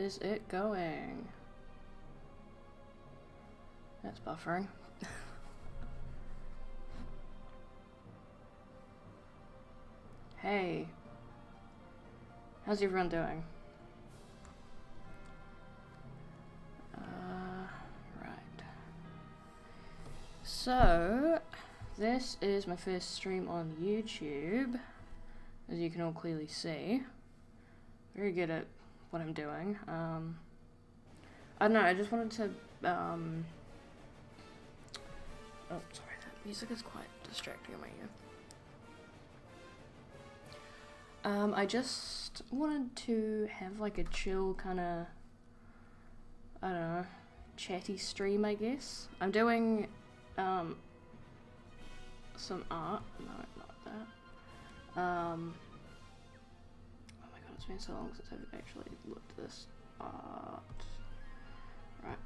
is it going? That's buffering. Hey. How's everyone doing? Right. So, this is my first stream on YouTube, as you can all clearly see. Very good at what I'm doing. I don't know, I just wanted to, oh, sorry, that music is quite distracting in my ear. I just wanted to have like a chill kind of, I don't know, chatty stream, I guess. I'm doing, some art. No, not that. Oh my god, it's been so long since I've actually looked at this art. Right.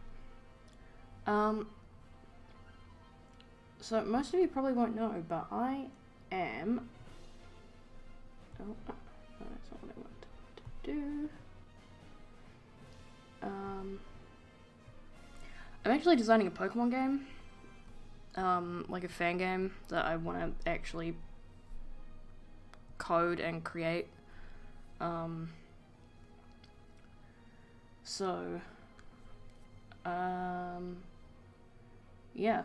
So most of you probably won't know, but I am... Oh, no, that's not what I want to do. I'm actually designing a Pokemon game. Like a fan game that I want to actually code and create. Yeah.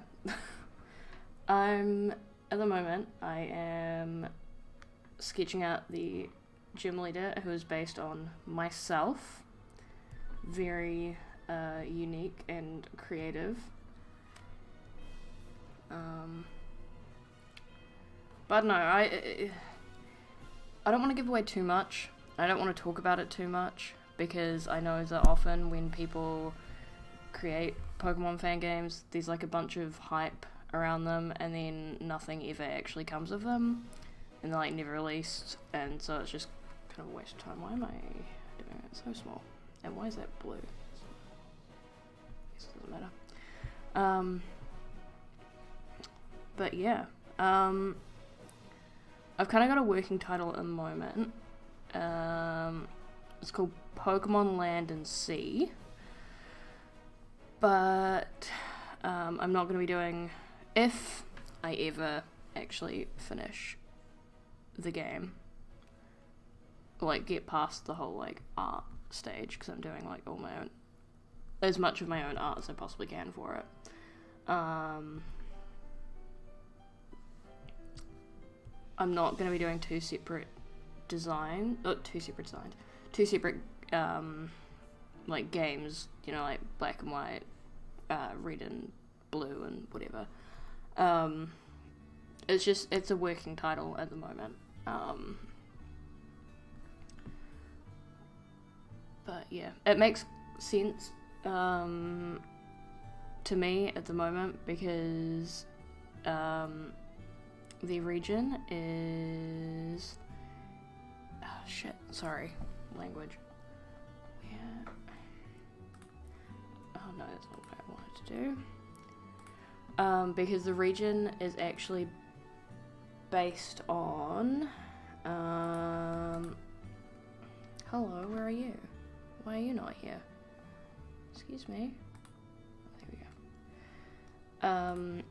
At the moment, I am sketching out the gym leader, who is based on myself. Very unique and creative. But no, I don't want to give away too much. I don't want to talk about it too much, because I know that often when people create Pokemon fan games, there's like a bunch of hype around them, and then nothing ever actually comes of them, and they're like never released, and so it's just kind of a waste of time. Why am I doing it so small? And why is that blue? I guess it doesn't matter. But yeah, I've kind of got a working title at the moment. It's called Pokemon Land and Sea, but I'm not going to be doing, if I ever actually finish the game, like get past the whole like art stage, because I'm doing like all my own, as much of my own art as I possibly can for it. I'm not going to be doing two separate like games, you know, like black and white, red and blue and whatever. It's a working title at the moment. But yeah, it makes sense to me at the moment, because the region is... Oh shit, sorry, language. Yeah. Oh no, that's not what I wanted to do. Because the region is actually based on... Hello, where are you? Why are you not here? Excuse me. There we go.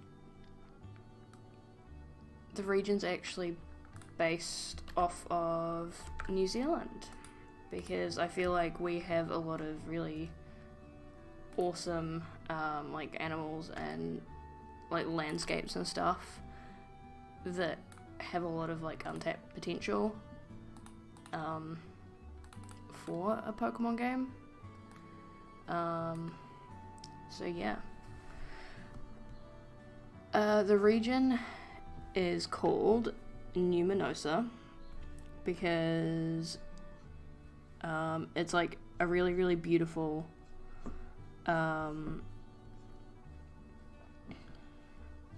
The region's actually based off of New Zealand, because I feel like we have a lot of really awesome like animals and like landscapes and stuff that have a lot of like untapped potential for a Pokemon game. So yeah. The region is called Numinosa because it's like a really, really beautiful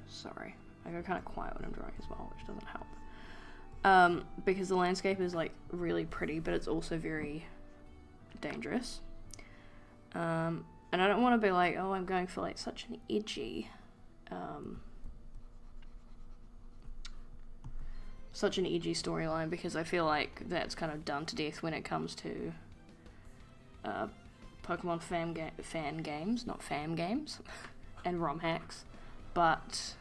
sorry, I go kind of quiet when I'm drawing as well, which doesn't help. Because the landscape is like really pretty, but it's also very dangerous. And I don't want to be like, oh, I'm going for like such an edgy storyline, because I feel like that's kind of done to death when it comes to Pokemon fan games, not fam games, and ROM hacks, but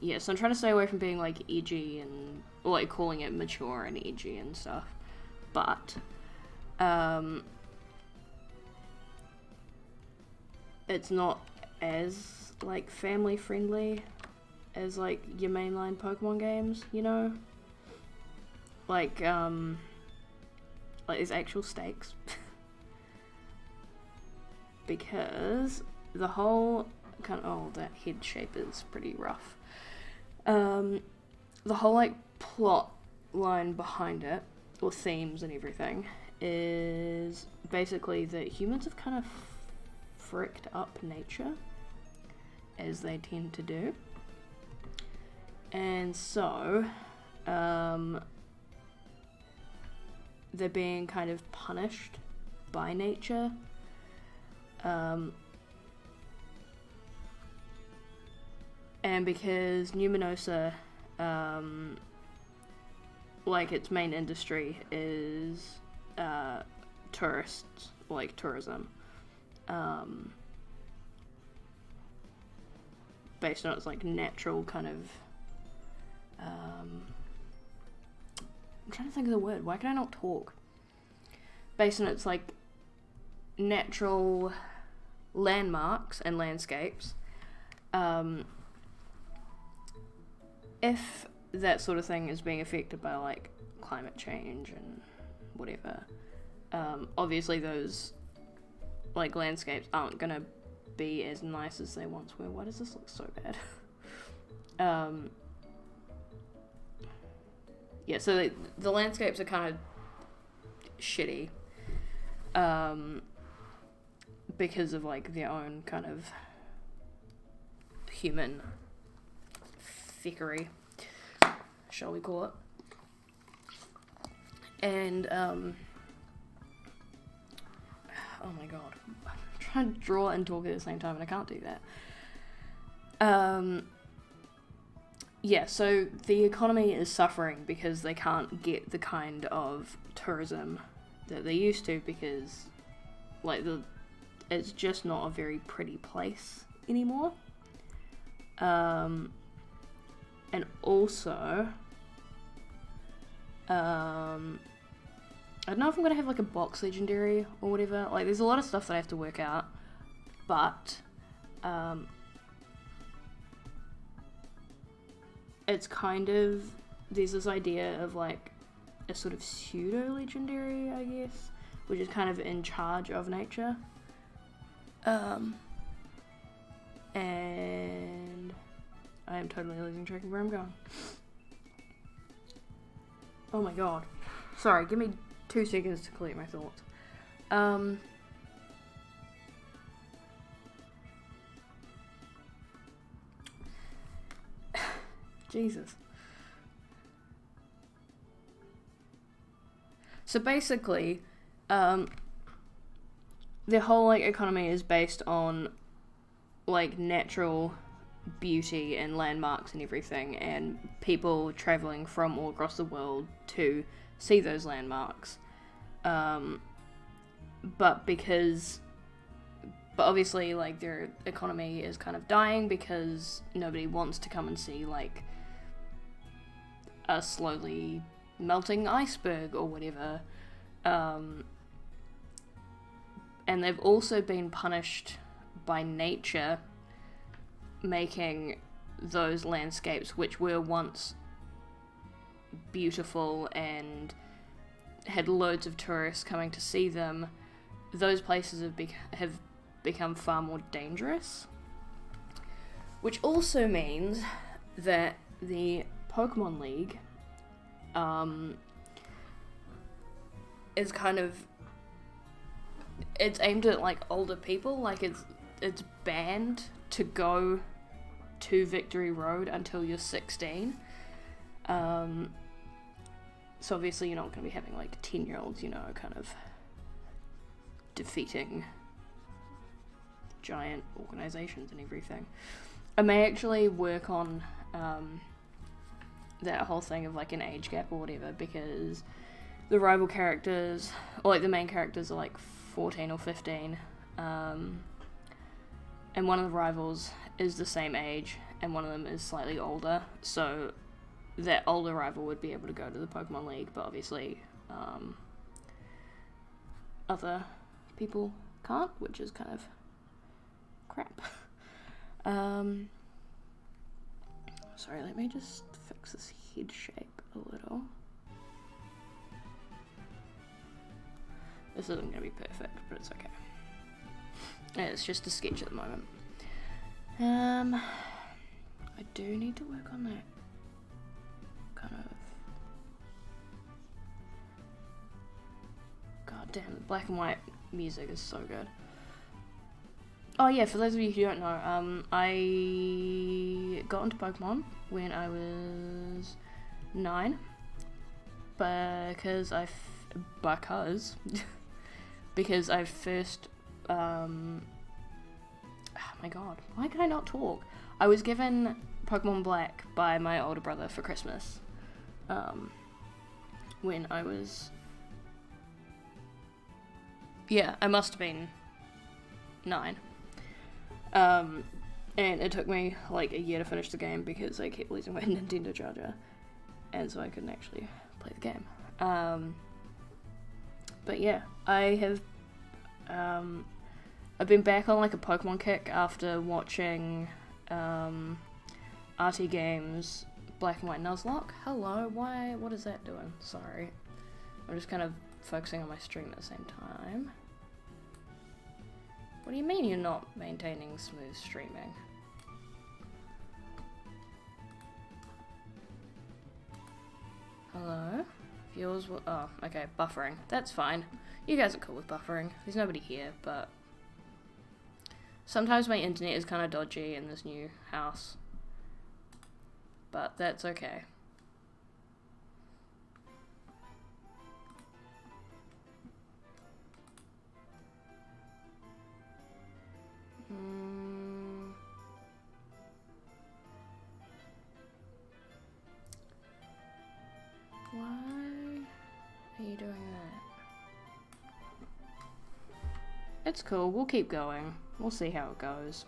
yeah, so I'm trying to stay away from being like edgy and like calling it mature and edgy and stuff, but it's not as like family friendly as like your mainline Pokemon games, you know? Like there's actual stakes. Because the whole kind of, oh, that head shape is pretty rough. The whole like plot line behind it, or themes and everything, is basically that humans have kind of fricked up nature, as they tend to do. And so, they're being kind of punished by nature. And because Numinosa, like its main industry is tourists, like tourism, based on its like natural kind of, I'm trying to think of the word, why can I not talk? Based on its like natural landmarks and landscapes, if that sort of thing is being affected by like climate change and whatever, obviously those like landscapes aren't gonna be as nice as they once were. Why does this look so bad? Yeah, so the landscapes are kind of shitty, because of like their own kind of human thickery, shall we call it. And oh my god, I'm trying to draw and talk at the same time and I can't do that. Yeah, so the economy is suffering because they can't get the kind of tourism that they used to, because like it's just not a very pretty place anymore. And also, I don't know if I'm gonna have like a box legendary or whatever. Like, there's a lot of stuff that I have to work out, but it's kind of, there's this idea of like a sort of pseudo legendary, I guess, which is kind of in charge of nature. And I am totally losing track of where I'm going. Oh my god. Sorry, give me 2 seconds to collect my thoughts. Jesus. So basically, the whole like economy is based on like natural beauty and landmarks and everything, and people traveling from all across the world to see those landmarks. But obviously like their economy is kind of dying because nobody wants to come and see like a slowly melting iceberg or whatever. And they've also been punished by nature, making those landscapes which were once beautiful and had loads of tourists coming to see them, those places have become far more dangerous. Which also means that the Pokemon League is kind of, it's aimed at like older people. Like it's banned to go to Victory Road until you're 16. So obviously you're not going to be having like 10-year-olds, you know, kind of defeating giant organizations and everything. I may actually work on that whole thing of like an age gap or whatever, because the rival characters, or like the main characters are like 14 or 15, and one of the rivals is the same age, and one of them is slightly older, so that older rival would be able to go to the Pokemon League, but obviously other people can't, which is kind of crap. Sorry, let me just fix this head shape a little. This isn't going to be perfect, but it's okay. Yeah, it's just a sketch at the moment. I do need to work on that kind of... God damn, the black and white music is so good. Oh yeah, for those of you who don't know, I got into Pokemon when I was 9, because I first, oh my god, why can I not talk? I was given Pokemon Black by my older brother for Christmas, when I was, yeah, I must have been 9. And it took me like a year to finish the game because I kept losing my Nintendo charger, and so I couldn't actually play the game. But yeah, I have, I've been back on like a Pokemon kick after watching RT Games Black and White Nuzlocke. Hello, what is that doing? Sorry. I'm just kind of focusing on my stream at the same time. What do you mean you're not maintaining smooth streaming? Hello? Viewers will, oh, okay, buffering. That's fine. You guys are cool with buffering. There's nobody here, but sometimes my internet is kind of dodgy in this new house. But that's okay. Why are you doing that? It's cool, we'll keep going. We'll see how it goes.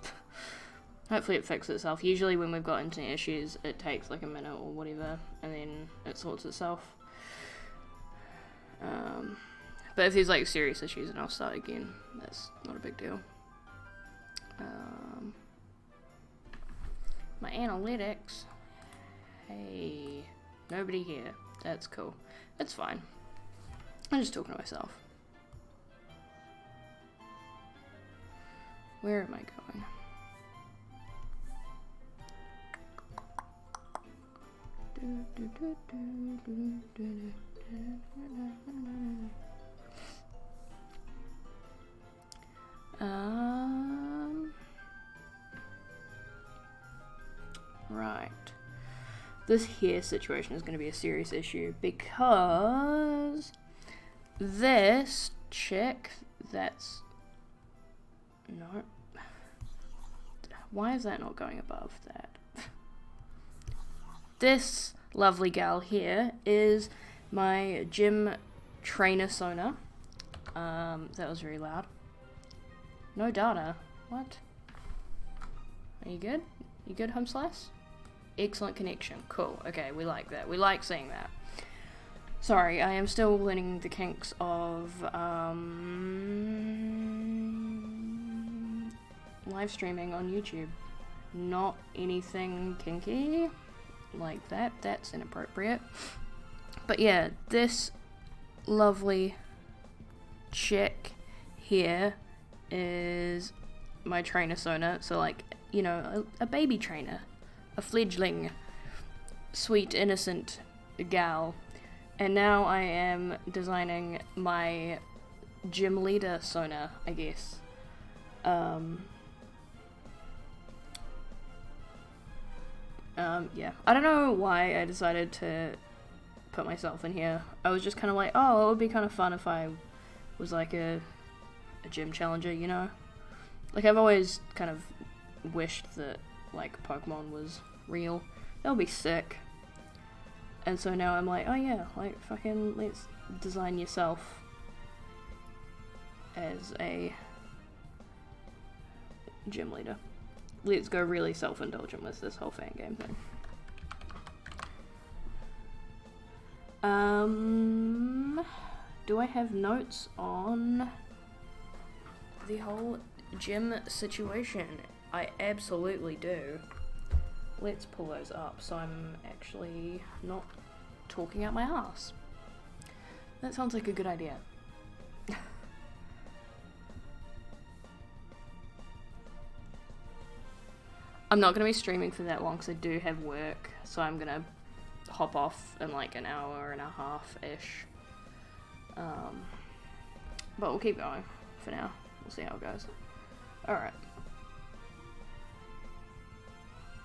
Hopefully it fixes itself. Usually when we've got internet issues, it takes like a minute or whatever, and then it sorts itself. But if there's like serious issues, then I'll start again. That's not a big deal. My analytics. Hey, nobody here. That's cool. That's fine. I'm just talking to myself. Where am I going? Right. This here situation is going to be a serious issue because this chick that's... No. Why is that not going above that? This lovely gal here is my gym Trainersona. That was very loud. No data. What? Are you good? You good, home slice? Excellent connection. Cool. Okay, we like that. We like seeing that. Sorry, I am still learning the kinks of live streaming on YouTube. Not anything kinky like that. That's inappropriate. But yeah, this lovely chick here is my Trainersona. So like, you know, a baby trainer. A fledgling, sweet, innocent gal. And now I am designing my gym leader Sona, I guess. Yeah. I don't know why I decided to put myself in here. I was just kind of like, oh, it would be kind of fun if I was like a gym challenger, you know? Like, I've always kind of wished that like Pokemon was real. That would be sick. And so now I'm like, oh yeah, like fucking design yourself as a gym leader. Let's go really self-indulgent with this whole fan game thing. Do I have notes on the whole gym situation? I absolutely do. Let's pull those up so I'm actually not talking out my ass. That sounds like a good idea. I'm not going to be streaming for that long because I do have work, so I'm going to hop off in like an hour and a half-ish. But we'll keep going for now. We'll see how it goes. Alright.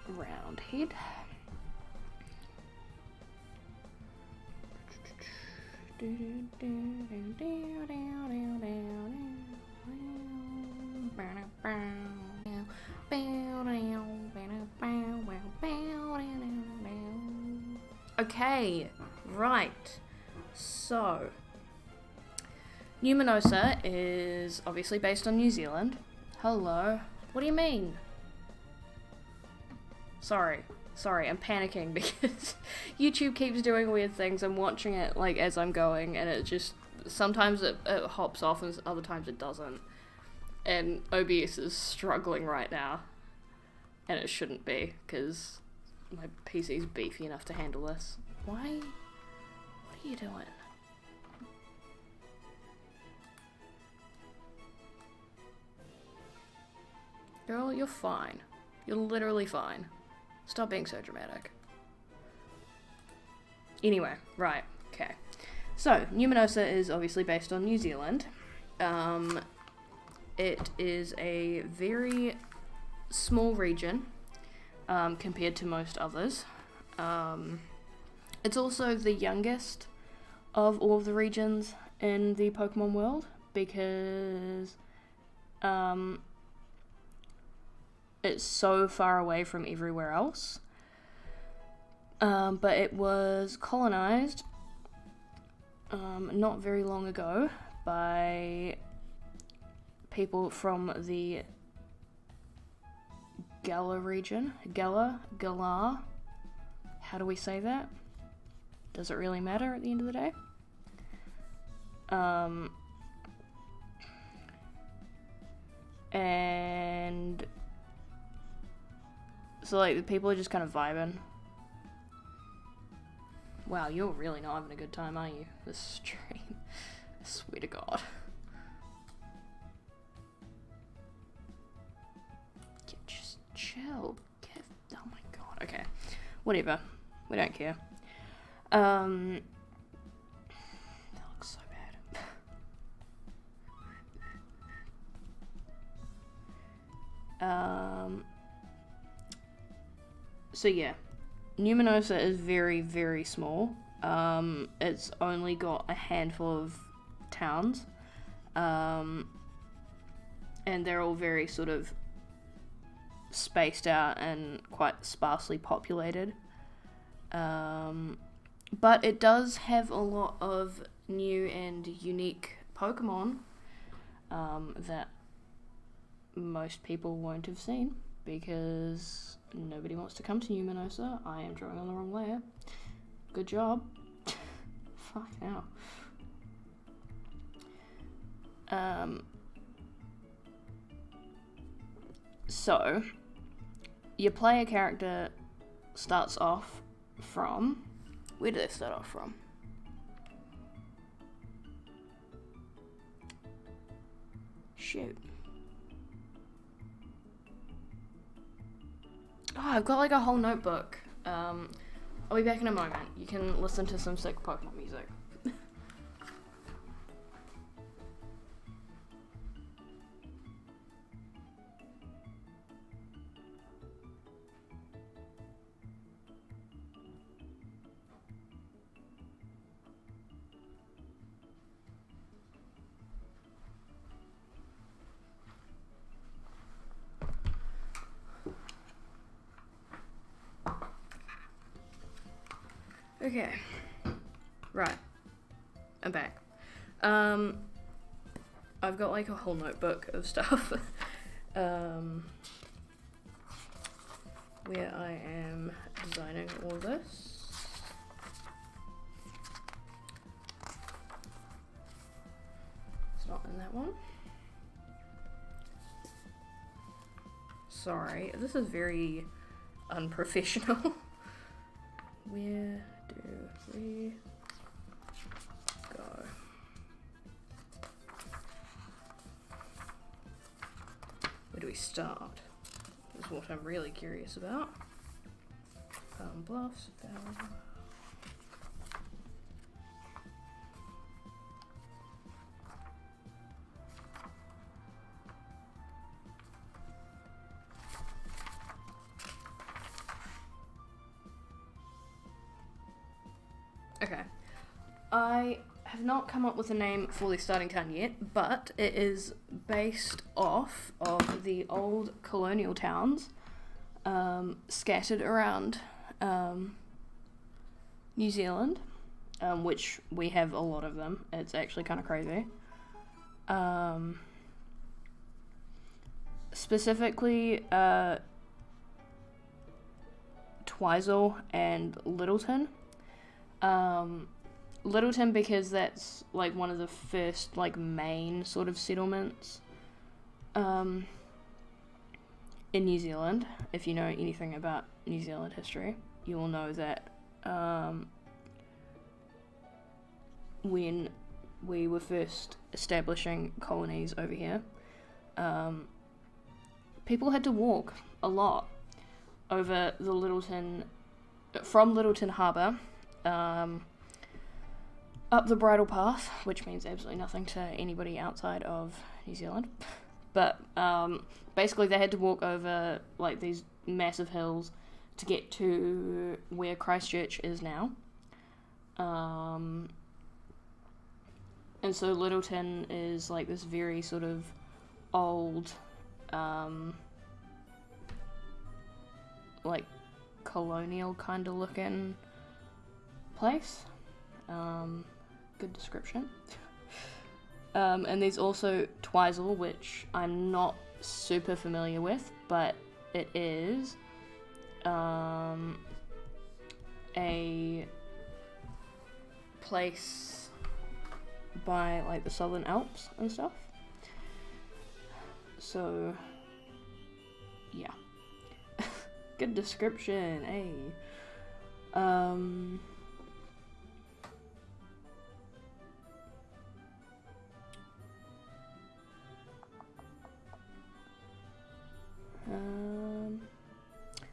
Roundhead. Okay, right. So, Numinosa is obviously based on New Zealand. Hello. What do you mean? Sorry, I'm panicking because YouTube keeps doing weird things. I'm watching it like as I'm going, and it just sometimes it hops off and other times it doesn't. And OBS is struggling right now, and it shouldn't be because my PC's beefy enough to handle this. Why? What are you doing? Girl, you're fine. You're literally fine. Stop being so dramatic. Anyway, right, okay. So, Numinosa is obviously based on New Zealand. It is a very small region compared to most others. It's also the youngest of all of the regions in the Pokemon world because it's so far away from everywhere else. But it was colonized not very long ago by people from the Galar region. Galar. How do we say that? Does it really matter at the end of the day? And so like the people are just kind of vibing. Wow, you're really not having a good time, are you? This stream. I swear to God. Just chill. Oh my God. Okay. Whatever. We don't care. That looks so bad. So yeah. Numinosa is very, very small. It's only got a handful of towns. And they're all very sort of spaced out and quite sparsely populated. But it does have a lot of new and unique Pokemon that most people won't have seen because nobody wants to come to Numinosa. I am drawing on the wrong layer. Good job. Fuck now. So, your player character starts off from... Where do they start off from? Shoot. Oh, I've got like a whole notebook. I'll be back in a moment. You can listen to some sick Pokemon music. Okay, right. I'm back. I've got like a whole notebook of stuff where I am designing all this. It's not in that one. Sorry, this is very unprofessional. Where do we go? Where do we start? Is what I'm really curious about. Bluffs, Valley. Okay, I have not come up with a name for the starting town yet, but it is based off of the old colonial towns scattered around New Zealand, which we have a lot of them. It's actually kind of crazy. Specifically, Twizel and Littleton. Littleton because that's like one of the first like main sort of settlements in New Zealand. If you know anything about New Zealand history, you will know that when we were first establishing colonies over here, people had to walk a lot over the from Littleton Harbour up the Bridle Path, which means absolutely nothing to anybody outside of New Zealand. But basically they had to walk over like these massive hills to get to where Christchurch is now. And so Littleton is like this very sort of old, like colonial kind of looking place. Good description. And there's also Twizel, which I'm not super familiar with, but it is a place by like the Southern Alps and stuff. So yeah. Good description, eh?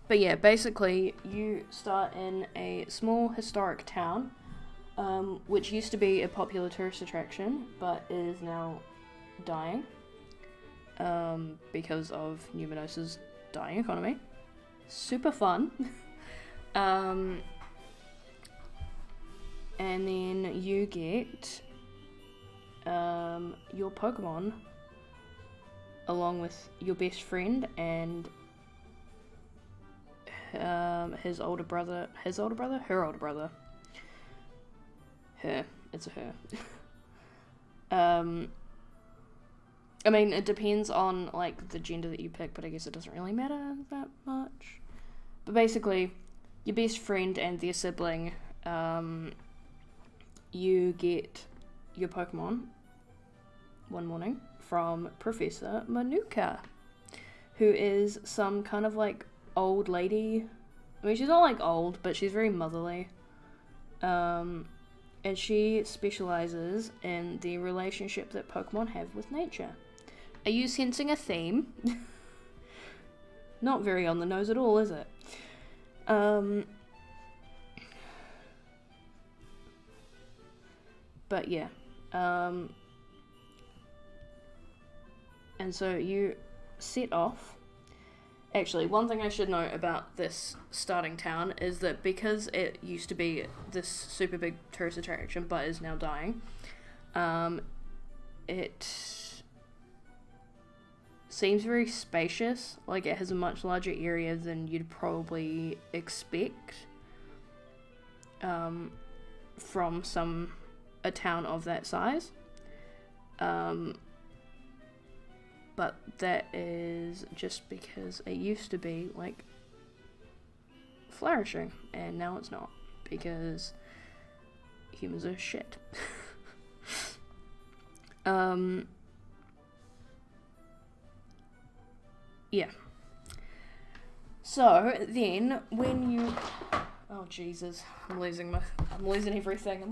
But yeah, basically you start in a small historic town, which used to be a popular tourist attraction, but is now dying because of Numinos's dying economy. Super fun. And then you get your Pokemon along with your best friend and her older brother. It's a her. I mean, it depends on like the gender that you pick, but I guess it doesn't really matter that much. But basically, your best friend and their sibling, you get your Pokemon one morning from Professor Manuka, who is some kind of like old lady. I mean, she's not like old, but she's very motherly. And she specializes in the relationship that Pokemon have with nature. Are you sensing a theme? Not very on the nose at all, is it? But yeah. And so you set off. Actually, one thing I should note about this starting town is that because it used to be this super big tourist attraction but is now dying, it seems very spacious. Like, it has a much larger area than you'd probably expect from a a town of that size. But that is just because it used to be like flourishing, and now it's not, because humans are shit. Yeah. So then when you, oh Jesus, I'm losing everything.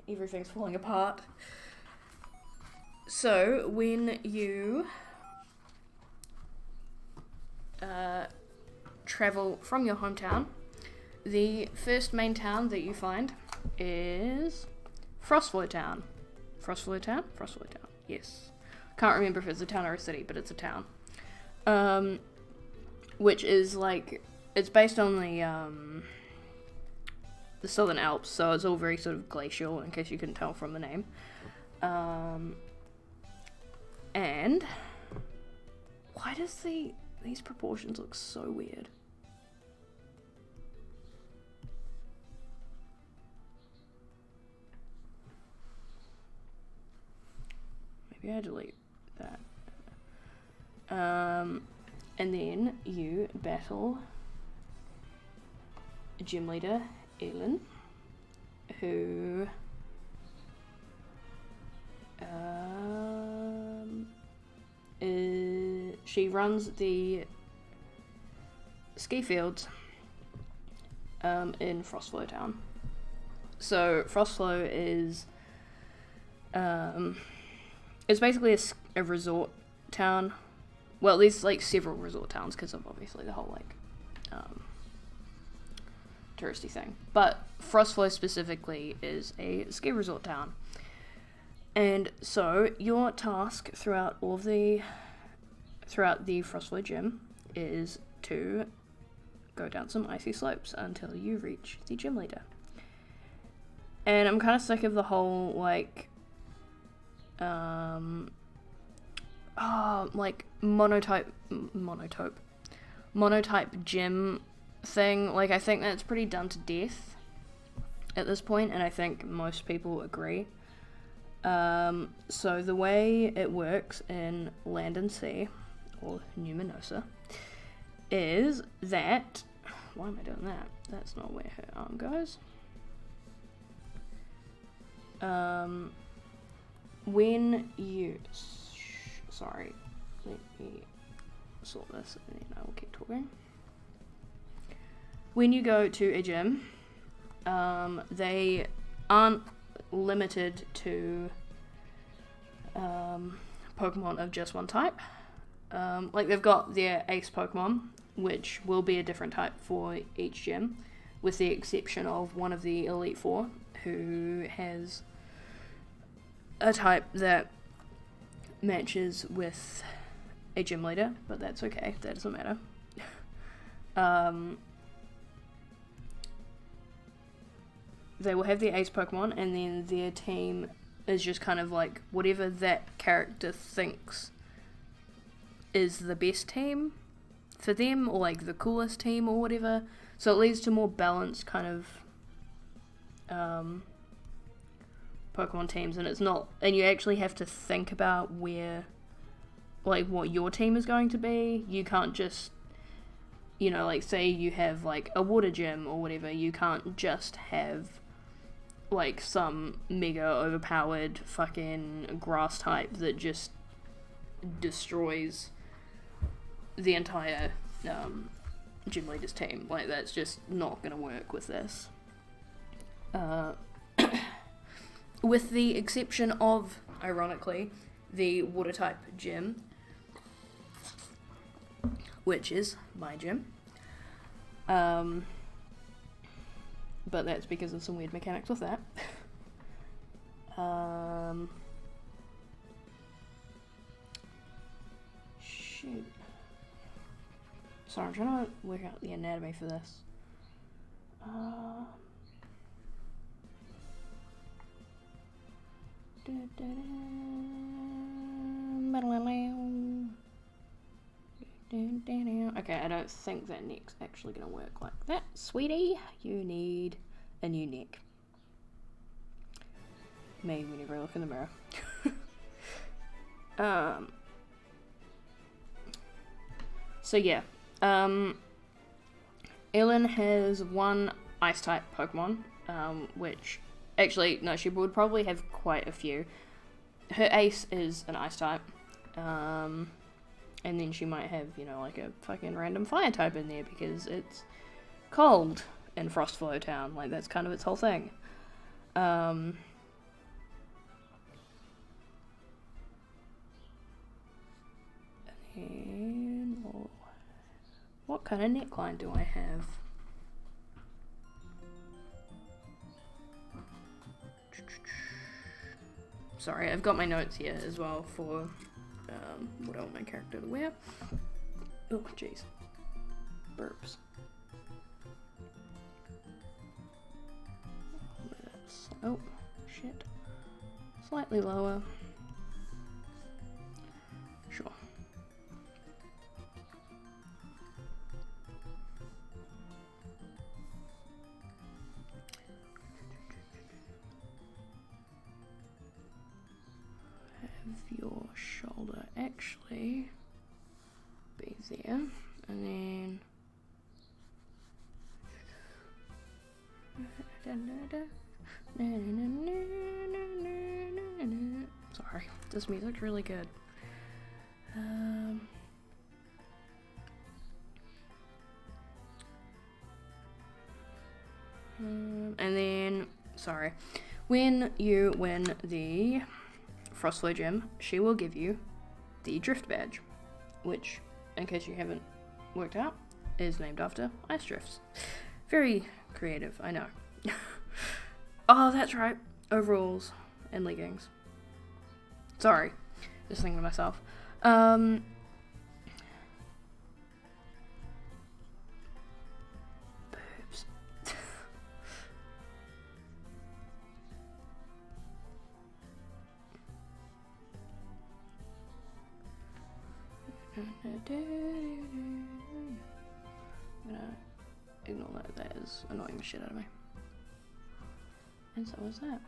Everything's falling apart. So when you travel from your hometown, the first main town that you find is Frostflow Town. Frostflow Town? Frostflow Town, yes. Can't remember if it's a town or a city, but it's a town. Which is like, it's based on the Southern Alps, so it's all very sort of glacial, in case you couldn't tell from the name. And why does these proportions look so weird? Maybe I delete that. And then you battle gym leader Elin, who she runs the ski fields in Frostflow Town. So Frostflow is it's basically a resort town. Well, there's like several resort towns because of obviously the whole like touristy thing. But Frostflow specifically is a ski resort town. And so your task throughout the Frostflow gym is to go down some icy slopes until you reach the gym leader. And I'm kind of sick of the whole like like monotype gym thing. Like, I think that's pretty done to death at this point, and I think most people agree. So the way it works in Land and Sea, or Numinosa, is that, why am I doing that? That's not where her arm goes. When you, sorry, let me sort this and then I will keep talking. When you go to a gym, they aren't limited to Pokemon of just one type. Like, they've got their ace Pokemon, which will be a different type for each gym, with the exception of one of the Elite Four, who has a type that matches with a gym leader, but that's okay, that doesn't matter. They will have their ace Pokemon, and then their team is just kind of like whatever that character thinks is the best team for them, or like the coolest team or whatever. So it leads to more balanced kind of Pokemon teams, and it's not, and you actually have to think about where, like, what your team is going to be. You can't just, you know, like, say you have like a water gym or whatever, you can't just have like some mega overpowered fucking grass type that just destroys the entire gym leader's team. Like, that's just not gonna work with this. With the exception of, ironically, the water type gym, which is my gym. But that's because of some weird mechanics with that. Shoot. Sorry, I'm trying to work out the anatomy for this. Okay, I don't think that neck's actually gonna work like that. Sweetie, you need a new neck. Me whenever I look in the mirror. So yeah, Ellen has one Ice-type Pokemon, which, actually, no, she would probably have quite a few. Her ace is an Ice-type, and then she might have, you know, like a fucking random Fire-type in there, because it's cold in Frostflow Town, like, that's kind of its whole thing. And what kind of neckline do I have? Sorry, I've got my notes here as well for what I want my character to wear. Oh, jeez. Burps. Oh, shit. Slightly lower. Sure. Have your shoulder actually be there, and then sorry, this music's really good. And then, sorry, when you win the Frostflow Gym, she will give you the Drift Badge, which, in case you haven't worked out, is named after ice drifts. Very creative, I know. Oh, that's right, overalls and leggings. Sorry, just thinking to myself. Boobs. I'm gonna ignore that. That is annoying the shit out of me. And so is that.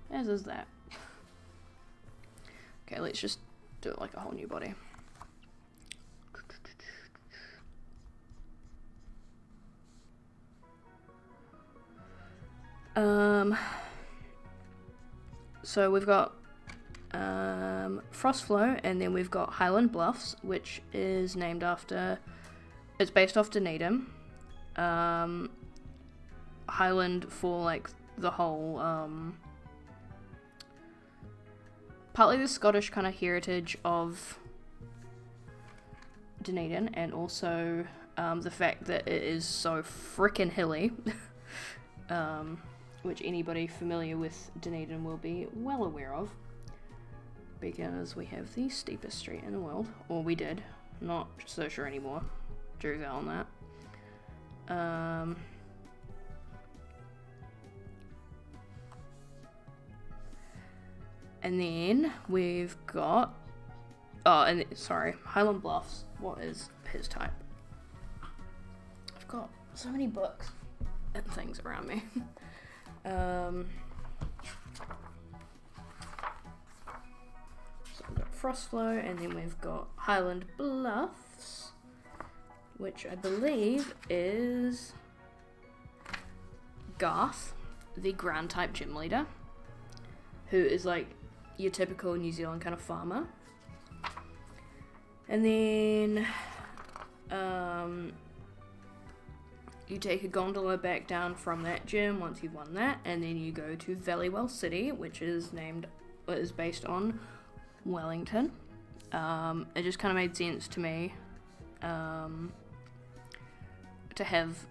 As is that. Okay, let's just do it like a whole new body. So we've got Frostflow, and then we've got Highland Bluffs, which is named after, it's based off Dunedin. Highland for like the whole partly the Scottish kind of heritage of Dunedin, and also the fact that it is so frickin' hilly, which anybody familiar with Dunedin will be well aware of, because we have the steepest street in the world, or we did, not so sure anymore. Drew's out on that. And then we've got, sorry, Highland Bluffs. What is his type? I've got so many books and things around me. So we've got Frostflow, and then we've got Highland Bluffs, which I believe is Garth, the ground type gym leader, who is like your typical New Zealand kind of farmer. And then you take a gondola back down from that gym once you've won that, and then you go to Valleywell City, which is based on Wellington. It just kind of made sense to me to have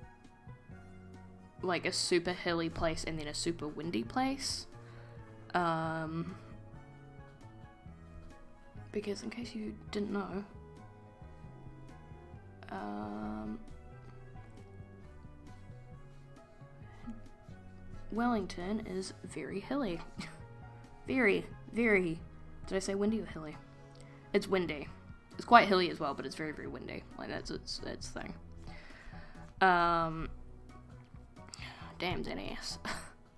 like a super hilly place and then a super windy place. Because in case you didn't know, Wellington is very hilly. Very, very, did I say windy or hilly? It's windy. It's quite hilly as well, but it's very, very windy. Like, that's its thing. Damn, that ass.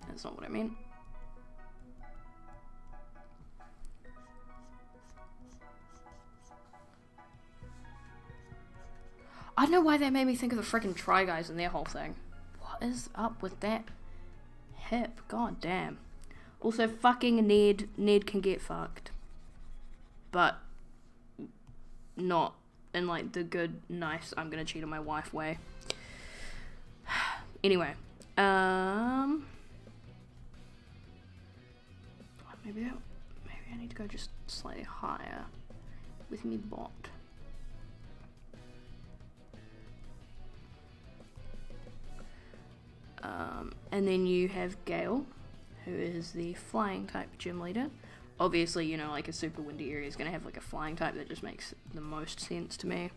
That's not what I meant. I don't know why that made me think of the freaking Try Guys and their whole thing. What is up with that hip? God damn. Also, fucking Ned can get fucked. But not in like the good, nice, I'm gonna cheat on my wife way. Anyway, maybe I need to go just slightly higher with me bot. And then you have Gale, who is the flying type gym leader. Obviously, you know, like a super windy area is going to have like a flying type. That just makes the most sense to me.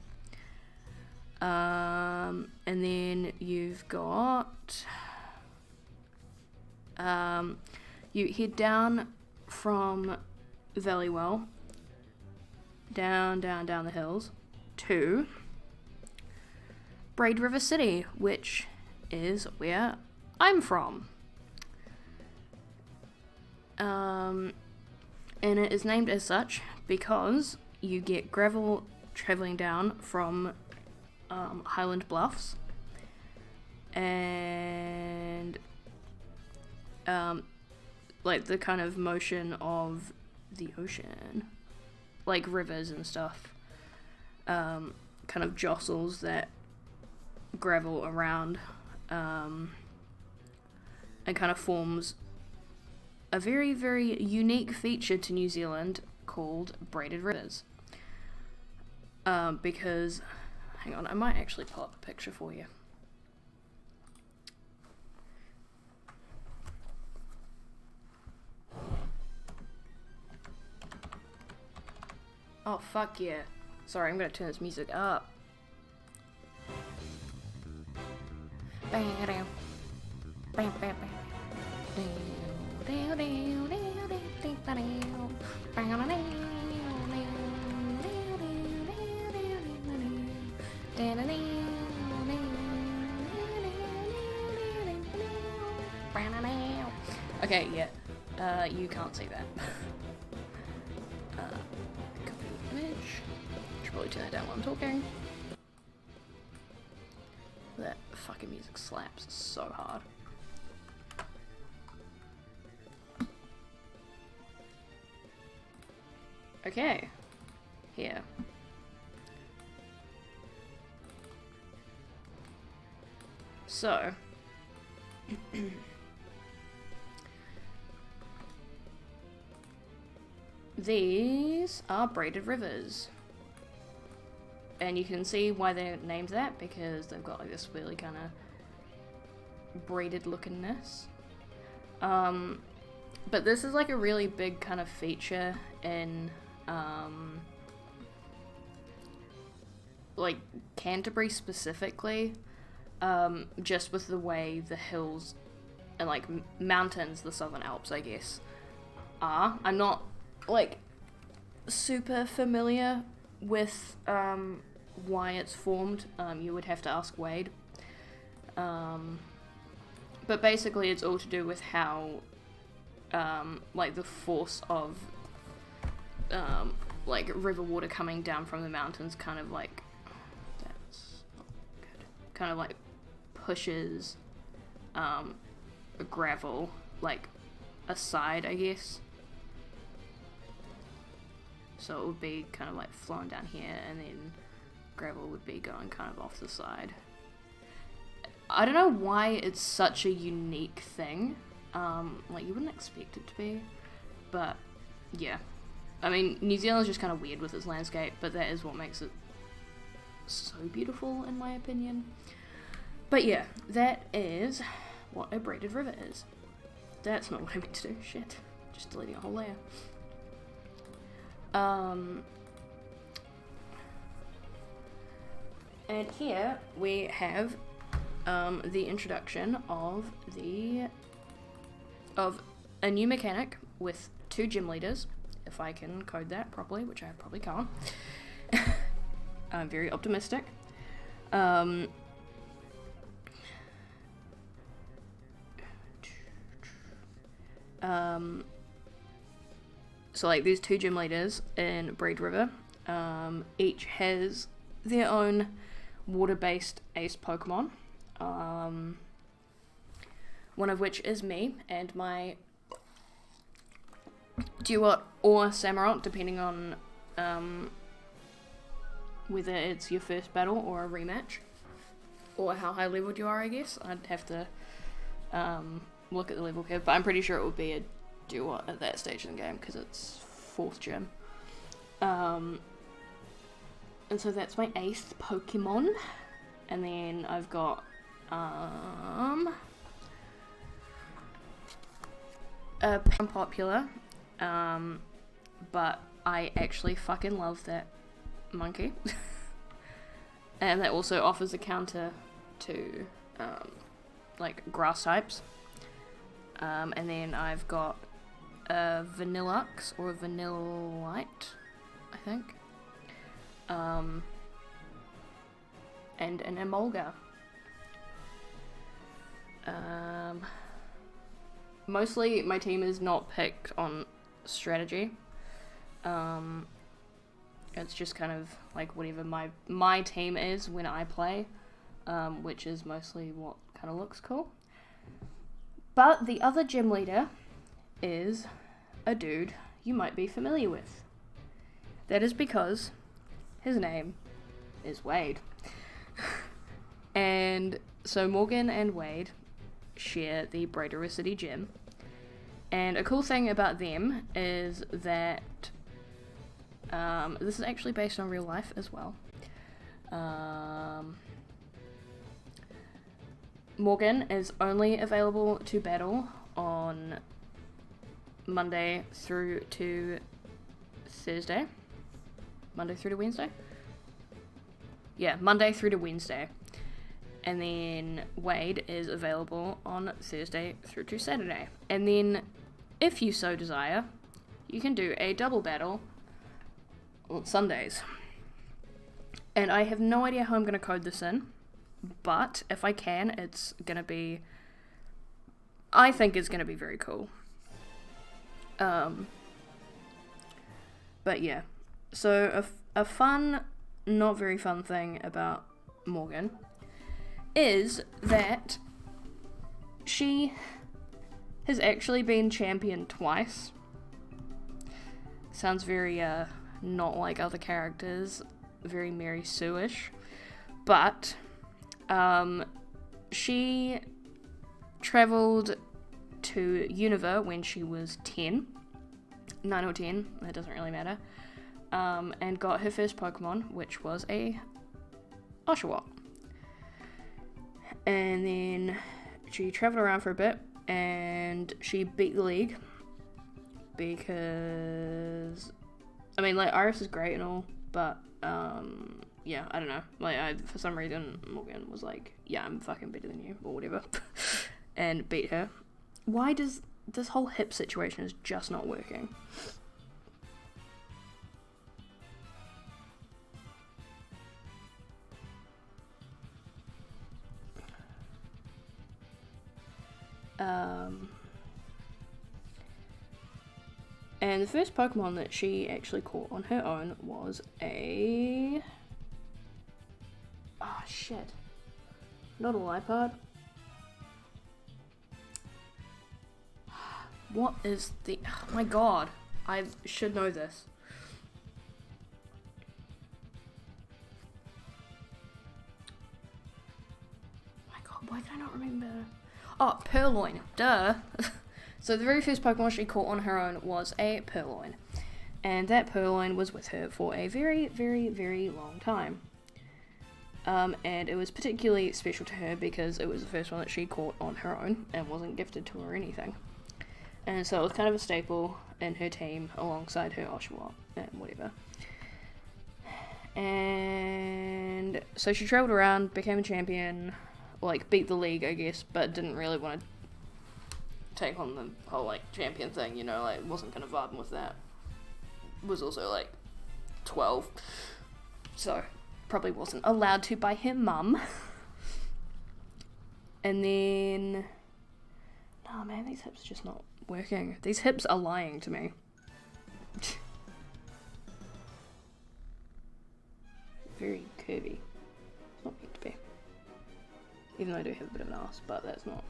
And then you've got... you head down from Valleywell, down the hills, to Braid River City, which is where I'm from. And it is named as such because you get gravel traveling down from Highland Bluffs, and like the kind of motion of the ocean, like rivers and stuff, kind of jostles that gravel around, and kind of forms a very, very unique feature to New Zealand called braided rivers. Because, hang on, I might actually pull up a picture for you. Oh, fuck yeah. Sorry, I'm gonna turn this music up. Okay, yeah. You can't see that. Copy image. Should probably turn it down while I'm talking. That fucking music slaps so hard. Okay. Here. So. These are braided rivers. And you can see why they're named that, because they've got like this really kind of braided lookingness. But this is like a really big kind of feature in like Canterbury specifically, just with the way the hills and like mountains, the Southern Alps I guess, are. I'm not like super familiar with why it's formed. You would have to ask Wade. But basically it's all to do with how like the force of like river water coming down from the mountains kind of like, that's not good, kind of like pushes gravel like aside, I guess. So it would be kind of like flowing down here, and then gravel would be going kind of off the side. I don't know why it's such a unique thing. Like you wouldn't expect it to be, but yeah. I mean, New Zealand's just kind of weird with its landscape, but that is what makes it so beautiful in my opinion. But yeah, that is what a braided river is. That's not what I meant to do, shit. Just deleting a whole layer. And here we have the introduction of a new mechanic with 2 gym leaders, if I can code that properly, which I probably can't. I'm very optimistic. So like there's 2 gym leaders in Breed River. Each has their own water-based ace Pokemon. One of which is me and my Duot or Samurott, depending on whether it's your first battle or a rematch, or how high leveled you are, I guess. I'd have to look at the level curve, but I'm pretty sure it would be a Duot at that stage in the game, because it's 4th gym. And so that's my 8th Pokemon, and then I've got a popular, but I actually fucking love that monkey. And that also offers a counter to like grass types. And then I've got a Vanillux or a Vanillite, I think. And an Emolga. Mostly my team is not picked on strategy. It's just kind of like whatever my team is when I play, which is mostly what kind of looks cool. But the other gym leader is a dude you might be familiar with. That is because his name is Wade. And so Morgan and Wade share the Breeder City gym. And a cool thing about them is that this is actually based on real life as well. Morgan is only available to battle on Monday through to Thursday. Monday through to Wednesday? Yeah, Monday through to Wednesday. And then Wade is available on Thursday through to Saturday. And then, if you so desire, you can do a double battle on Sundays. And I have no idea how I'm going to code this in, but if I can, it's going to be, I think it's going to be very cool. But yeah, so a fun, not very fun thing about Morgan is that she has actually been champion twice. Sounds very not like other characters, very Mary Sue-ish, but she travelled to Unova when she was 9 or 10, that doesn't really matter, and got her first Pokemon, which was a Oshawott. And then she travelled around for a bit, and she beat the league, because, I mean, like, Iris is great and all, but, yeah, I don't know, like, for some reason, Morgan was like, yeah, I'm fucking better than you, or whatever, and beat her. Why does this whole hip situation is just not working? And the first Pokemon that she actually caught on her own was a... Oh, shit. Not a Lipard. What is the... Oh my god. I should know this. My god, why can I not remember? Oh, Purloin. Duh. So the very first Pokemon she caught on her own was a Purloin. And that Purloin was with her for a very, very, very long time. And it was particularly special to her because it was the first one that she caught on her own and wasn't gifted to her or anything. And so it was kind of a staple in her team alongside her Oshawott and whatever. And so she travelled around, became a champion, like beat the league, I guess, but didn't really want to take on the whole like champion thing, you know, like wasn't gonna vibe with that. Was also like 12, so probably wasn't allowed to by her mum. And then, oh man, these hips are just not working. These hips are lying to me. Very curvy. It's not meant to be. Even though I do have a bit of an ass, but that's not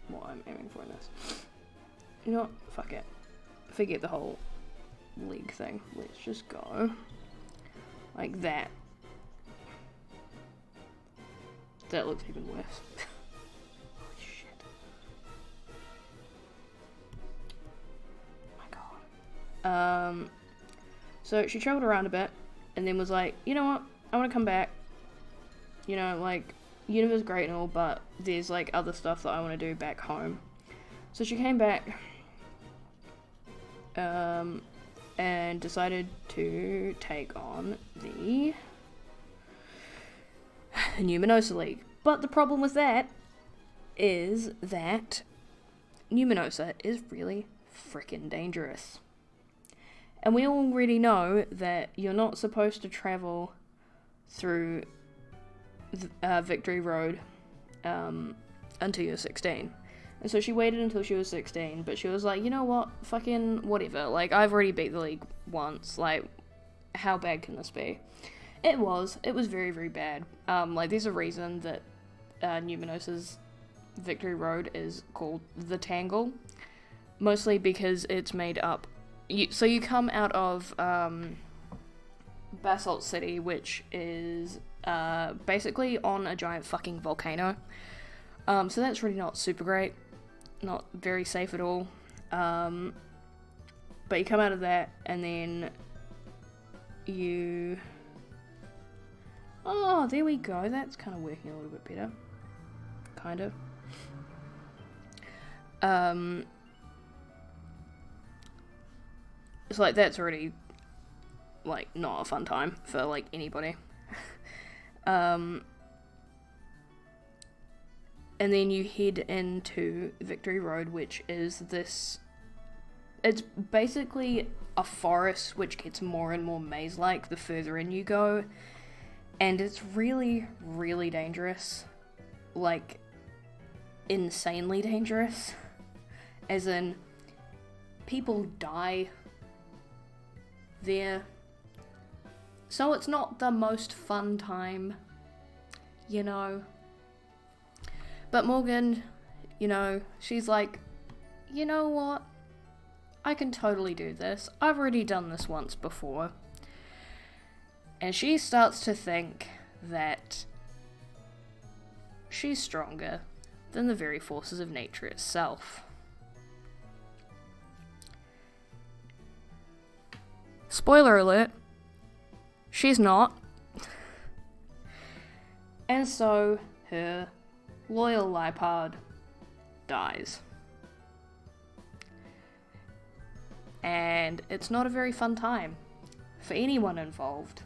what I'm aiming for in this. You know what? Fuck it. Forget the whole leg thing. Let's just go like that. That looks even worse. Holy shit. Oh my god. So she traveled around a bit and then was like, you know what? I want to come back. You know, like, Univer's great and all, but there's like other stuff that I want to do back home. So she came back and decided to take on the Numinosa League. But the problem with that is that Numinosa is really freaking dangerous. And we already know that you're not supposed to travel through Victory Road until you're 16. And so she waited until she was 16, but she was like, you know what, fucking whatever, like, I've already beat the league once, like, how bad can this be? It was very, very bad. Like, there's a reason that Numinosa's Victory Road is called the Tangle, mostly because it's made up, so you come out of Basalt City, which is basically on a giant fucking volcano. So that's really not super great. Not very safe at all. But you come out of that, and then you... Oh, there we go. That's kind of working a little bit better. Kind of. It's like, that's already, like, not a fun time for, like, anybody. And then you head into Victory Road, which is this... It's basically a forest which gets more and more maze-like the further in you go. And it's really, really dangerous. Like, insanely dangerous. As in, people die there. So it's not the most fun time, you know. But Morgan, you know, she's like, you know what? I can totally do this. I've already done this once before. And she starts to think that she's stronger than the very forces of nature itself. Spoiler alert, she's not. And so her loyal Lipard dies. And it's not a very fun time for anyone involved.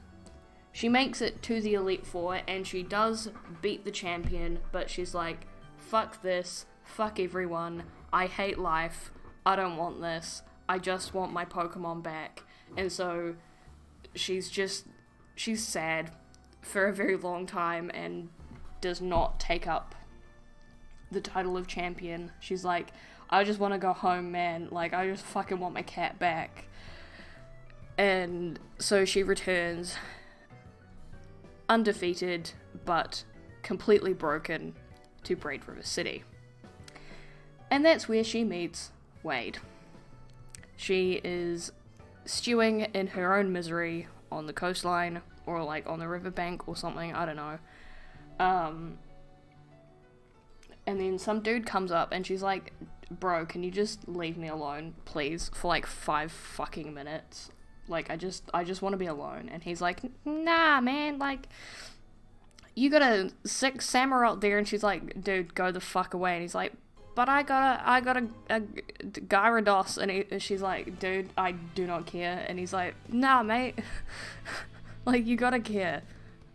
She makes it to the Elite Four, and she does beat the champion, but she's like, fuck this, fuck everyone, I hate life, I don't want this, I just want my Pokemon back. And so she's sad for a very long time and does not take up the title of champion. She's like, I just want to go home, man. Like, I just fucking want my cat back. And so she returns undefeated, but completely broken, to Braid River City. And that's where she meets Wade. She is stewing in her own misery on the coastline, or like on the riverbank or something, I don't know. And then some dude comes up and she's like, bro, can you just leave me alone, please, for like 5 fucking minutes? Like, I just want to be alone. And he's like, nah, man, like, you got a sick Samurott there. And she's like, dude, go the fuck away. And he's like, but I got a Gyarados. And she's like, dude, I do not care. And he's like, nah, mate, like, you gotta care.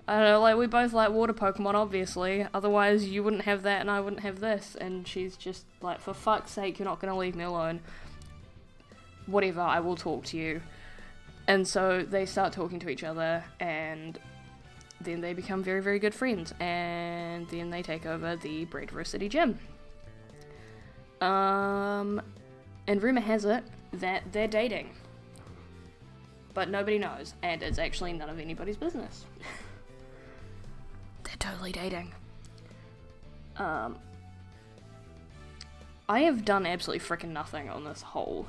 I don't know, like, we both like water Pokemon, obviously, otherwise you wouldn't have that and I wouldn't have this. And she's just like, for fuck's sake, you're not gonna leave me alone. Whatever, I will talk to you. And so they start talking to each other, and then they become very, very good friends, and then they take over the Braid River City Gym. And rumor has it that they're dating. But nobody knows, and it's actually none of anybody's business. They're totally dating. I have done absolutely freaking nothing on this whole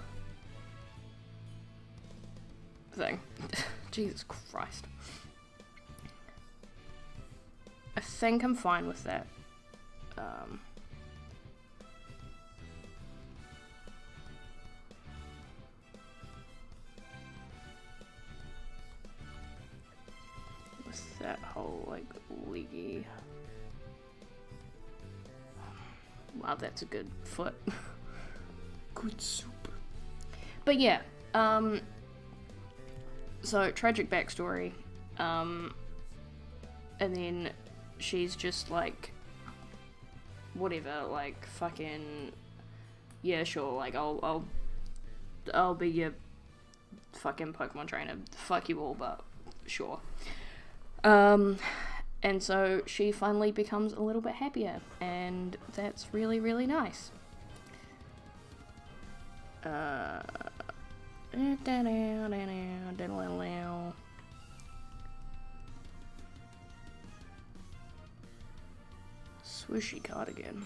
thing. Jesus Christ. I think I'm fine with that. With that whole, like, leaky... Wow, that's a good foot. Good soup. But yeah, so tragic backstory, and then she's just like, whatever, like, fucking, yeah, sure, like, I'll be your fucking Pokemon trainer, fuck you all, but sure. And so she finally becomes a little bit happier, and that's really, really nice. Swooshy cardigan.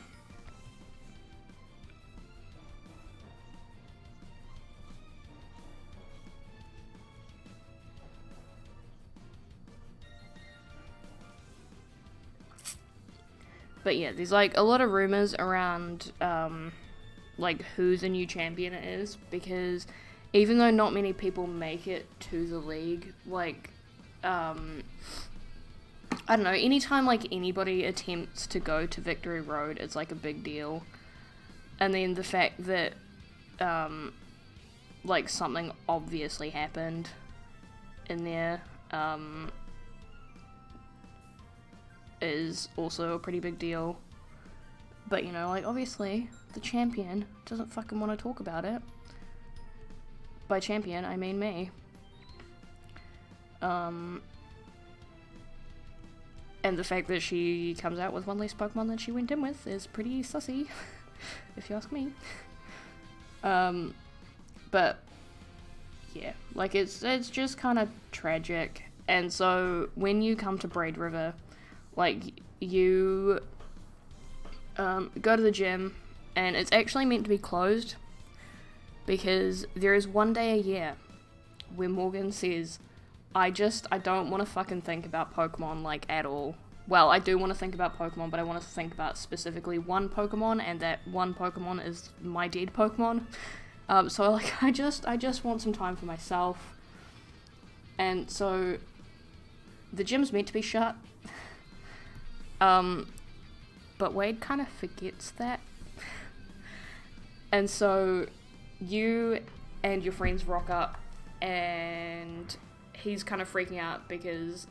But yeah, there's like a lot of rumors around like who the new champion is, because even though not many people make it to the league, like I don't know, anytime like anybody attempts to go to Victory Road, it's like a big deal. And then the fact that like something obviously happened in there is also a pretty big deal. But, you know, like, obviously, the champion doesn't fucking want to talk about it. By champion, I mean me. And the fact that she comes out with one less Pokemon than she went in with is pretty sussy, if you ask me. But, yeah, like, it's just kind of tragic. And so, when you come to Braid River, like, you go to the gym, and it's actually meant to be closed, because there is one day a year where Morgan says, I don't want to fucking think about Pokemon, like, at all. Well, I do want to think about Pokemon, but I want to think about specifically one Pokemon, and that one Pokemon is my dead Pokemon. So, like, I just want some time for myself. And so, the gym's meant to be shut. But Wade kind of forgets that. And so you and your friends rock up, and he's kind of freaking out because,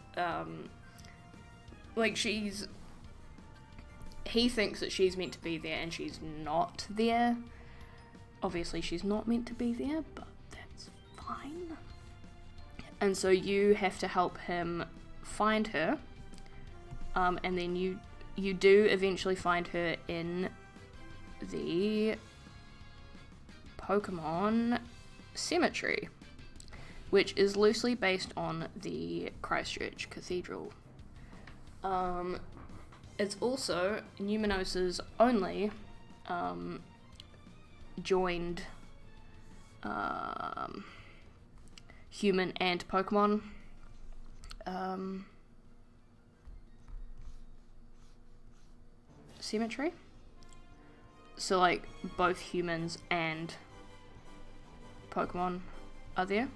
like, he thinks that she's meant to be there and she's not there. Obviously she's not meant to be there, but that's fine. And so you have to help him find her. And then you do eventually find her in the Pokemon Cemetery, which is loosely based on the Christchurch Cathedral. It's also Numinos's only joined human and Pokemon cemetery. So, like, both humans and Pokemon are there.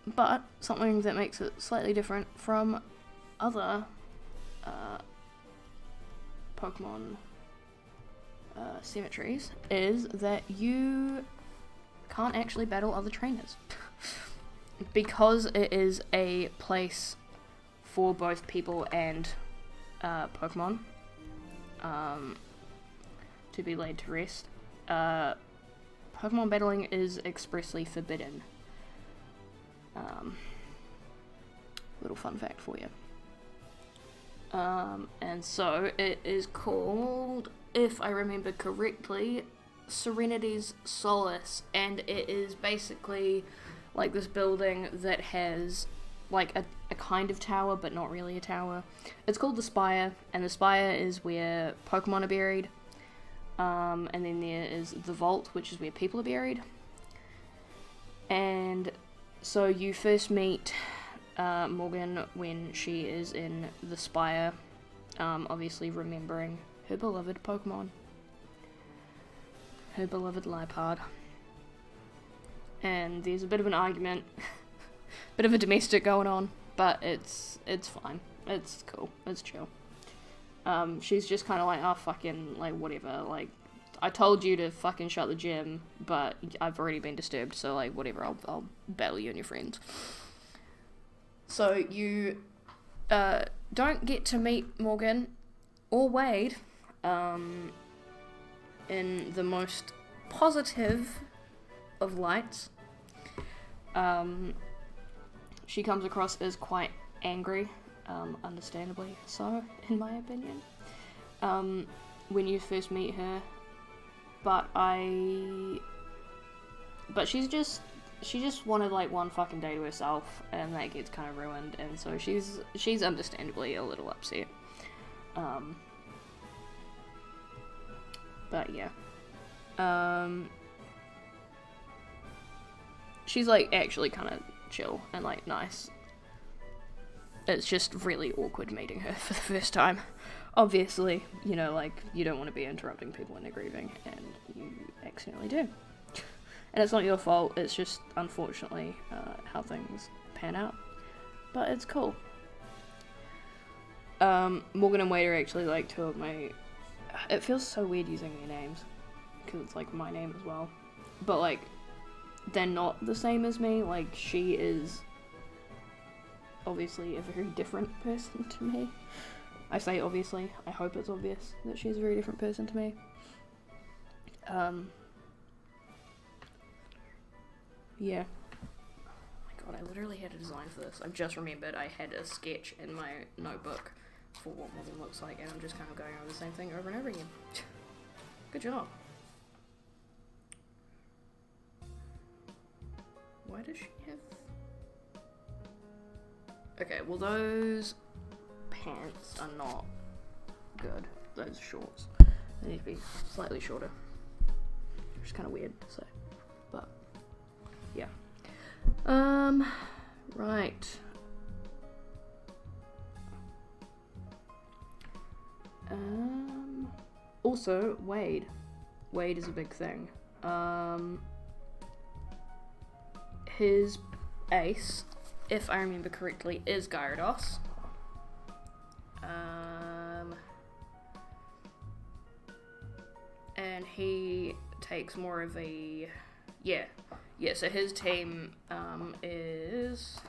But something that makes it slightly different from other Pokemon cemeteries is that you can't actually battle other trainers. Because it is a place for both people and Pokemon to be laid to rest. Pokemon battling is expressly forbidden. Little fun fact for you. And so it is called if I remember correctly, Serenity's Solace, and it is basically like this building that has like a kind of tower, but not really a tower. It's called the Spire, and the Spire is where Pokemon are buried. And then there is the Vault, which is where people are buried. And so you first meet Morgan when she is in the Spire, obviously remembering her beloved Pokemon. Her beloved Liepard. And there's a bit of an argument, bit of a domestic going on, but it's fine. It's cool. It's chill. She's just kind of like, oh, fucking, like, whatever, like, I told you to fucking shut the gym, but I've already been disturbed, so, like, whatever, I'll battle you and your friends. So you, don't get to meet Morgan or Wade, in the most positive of lights. She comes across as quite angry, understandably so, in my opinion, when you first meet her, but she just wanted like one fucking day to herself, and that gets kind of ruined, and so she's understandably a little upset, but yeah, she's like actually kind of chill and like nice. It's just really awkward meeting her for the first time. Obviously, you know, like, you don't want to be interrupting people when they're grieving, and you accidentally do. And it's not your fault, it's just, unfortunately, how things pan out. But it's cool. Morgan and Wade are actually, like, two of my... It feels so weird using their names, because it's, like, my name as well. But, like, they're not the same as me. Like, she is... obviously a very different person to me. I say obviously, I hope it's obvious that she's a very different person to me. Yeah. Oh my god, I literally had a design for this. I've just remembered I had a sketch in my notebook for what Morgan looks like, and I'm just kind of going over the same thing over and over again. Good job. Why does she have... Okay, well those pants are not good. Those shorts. They need to be slightly shorter. Which is kind of weird to say. But, yeah. Right. Also, Wade. Wade is a big thing. His ace, if I remember correctly, is Gyarados. And he takes more of a... Yeah, so his team is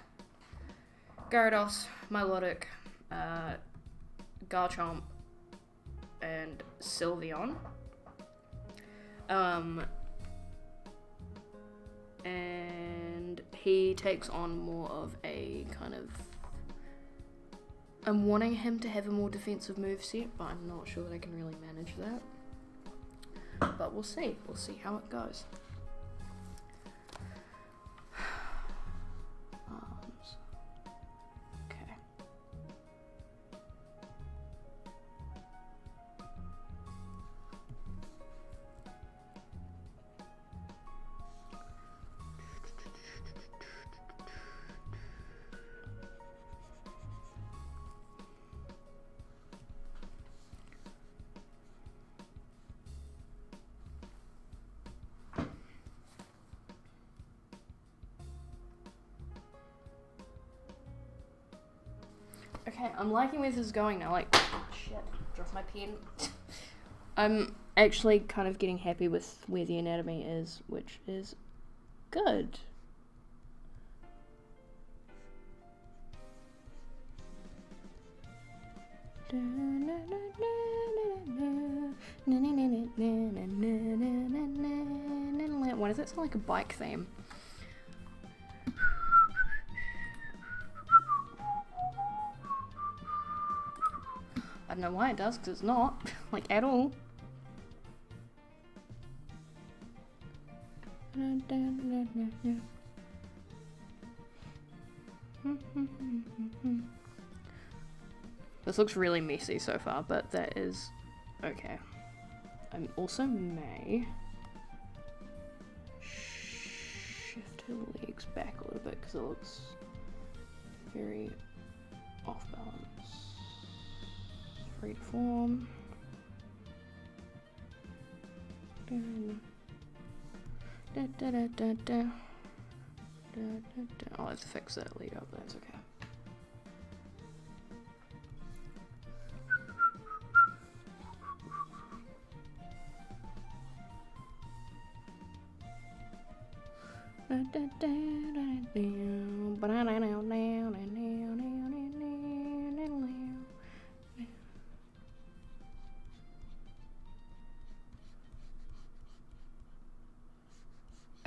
Gyarados, Milotic, Garchomp, and Sylveon. And he takes on more of a kind of... I'm wanting him to have a more defensive moveset, but I'm not sure that I can really manage that. But we'll see. We'll see how it goes. Okay. Okay, I'm liking where this is going now. Like, shit, dropped my pen. I'm actually kind of getting happy with where the anatomy is, which is good. Why does that sound like a bike theme? I don't know why it does, because it's not, like, at all. This looks really messy so far, but that is okay. I also may shift her legs back a little bit because it looks very off balance. Free to form. I'll have to fix that lead up, that's okay.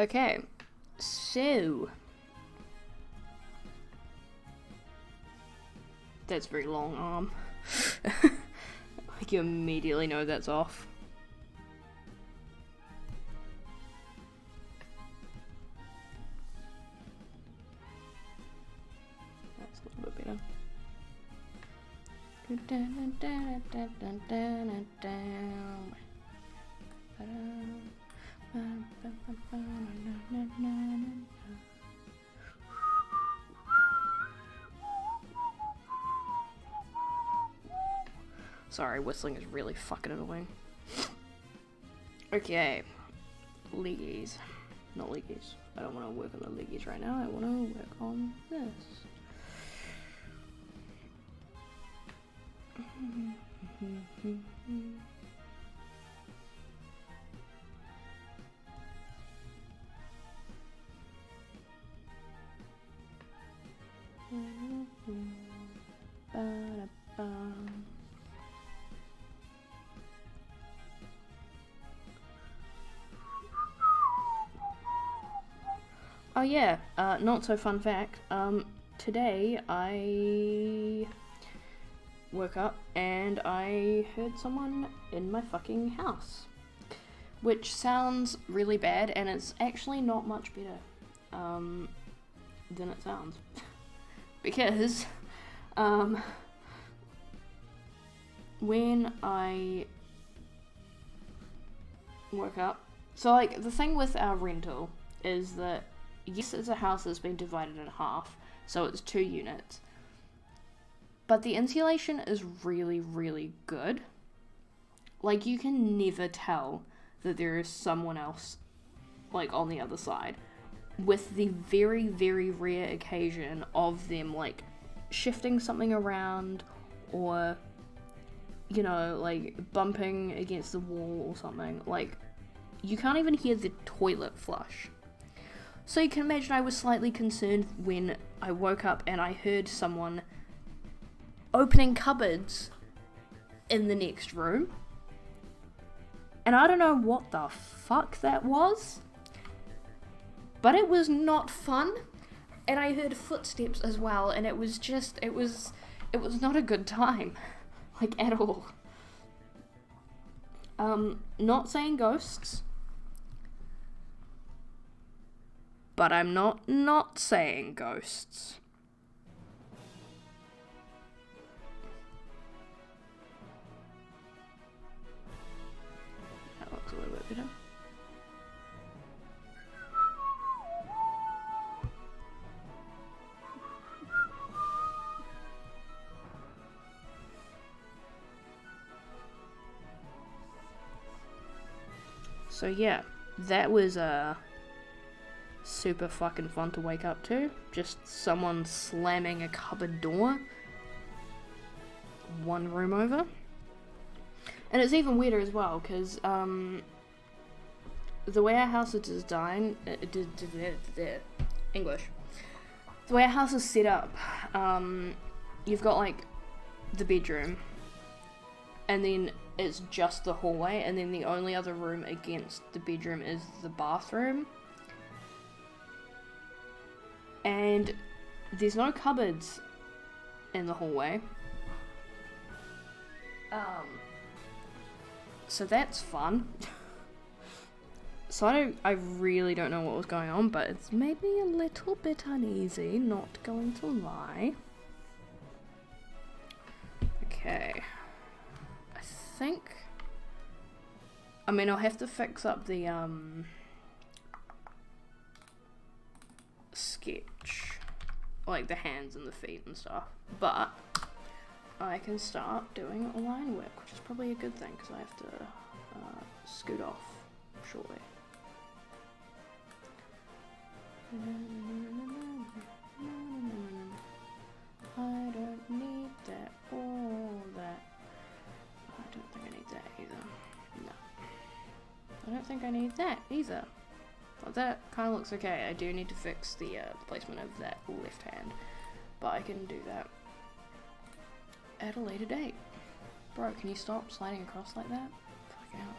Okay, so that's very long arm. Like you immediately know that's off. That's a little bit Sorry, whistling is really fucking annoying. Okay, leggies. Not leggies. I don't want to work on the leggies right now. I want to work on this. Oh yeah, not so fun fact, today I woke up and I heard someone in my fucking house, which sounds really bad, and it's actually not much better, than it sounds, because, when I woke up, so like, the thing with our rental is that yes, it's a house that's been divided in half, so it's 2 units. But the insulation is really, really good. Like, you can never tell that there is someone else, like, on the other side. With the very, very rare occasion of them, like, shifting something around, or, you know, like, bumping against the wall or something. Like, you can't even hear the toilet flush. So you can imagine I was slightly concerned when I woke up and I heard someone opening cupboards in the next room. And I don't know what the fuck that was, but it was not fun. And I heard footsteps as well, and it was not a good time, like, at all. Not saying ghosts, but I'm not saying ghosts. That looks a little bit better. So yeah, that was super fucking fun to wake up to. Just someone slamming a cupboard door 1 room over. And it's even weirder as well, because the way our house is designed, English. The way our house is set up, you've got like the bedroom, and then it's just the hallway, and then the only other room against the bedroom is the bathroom. And there's no cupboards in the hallway. So that's fun. So I really don't know what was going on, but it's made me a little bit uneasy, not going to lie. Okay. I mean, I'll have to fix up the, sketch. Like the hands and the feet and stuff. But I can start doing line work, which is probably a good thing, because I have to, scoot off shortly. I don't need that or that. I don't think I need that either. No. I don't think I need that either. Well, that kind of looks okay. I do need to fix the placement of that left hand. But I can do that at a later date. Bro, can you stop sliding across like that? Fuck out.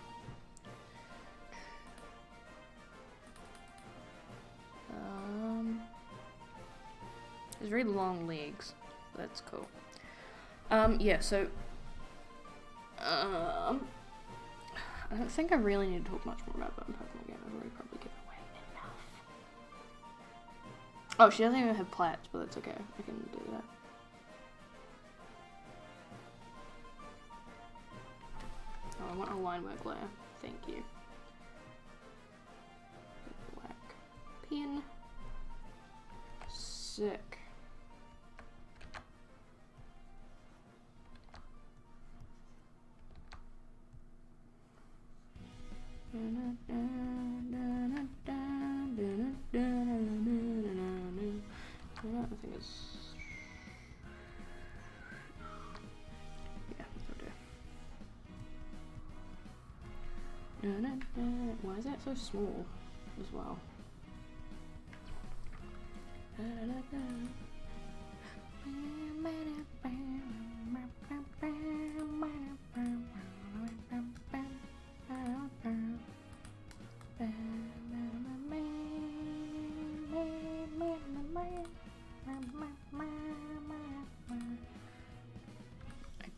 There's very long legs. That's cool. Yeah, so I don't think I really need to talk much more about that in Pokemon game. I've already probably given away enough. Oh, she doesn't even have plaits, but that's okay. I can do that. Oh, I want a line work layer. Thank you. Black pen. Sick. I think it's... yeah, that'll do. Why is that so small as well? I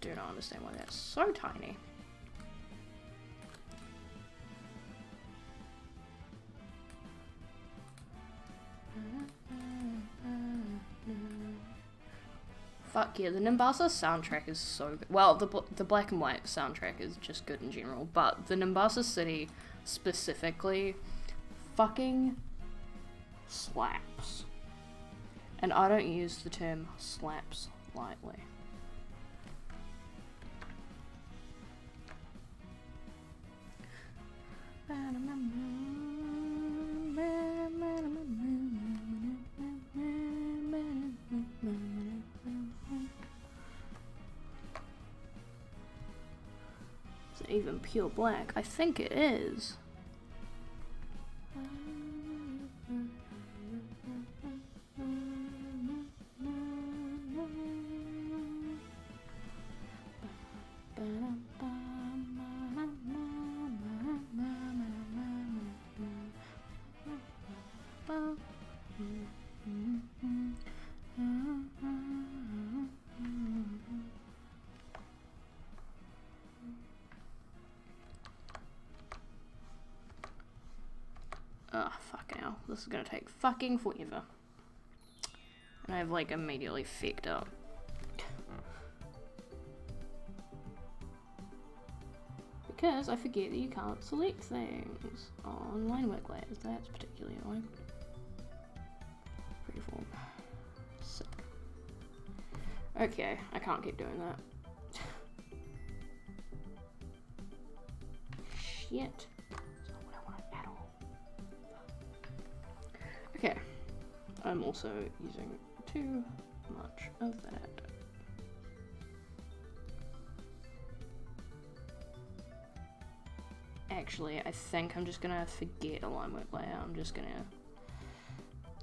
do not understand why that's so tiny. Fuck yeah, the Nimbasa soundtrack is so good. Well, the black and white soundtrack is just good in general, but the Nimbasa city specifically fucking slaps. And I don't use the term slaps lightly. Is it even pure black? I think it is. Oh, fucking hell. This is gonna take fucking forever. And I've like immediately fecked up. Because I forget that you can't select things on line work layers. That's particularly annoying. Freeform. Sick. Okay, I can't keep doing that. Shit. Okay, I'm also using too much of that. Actually, I think I'm just gonna forget a line work layer. I'm just gonna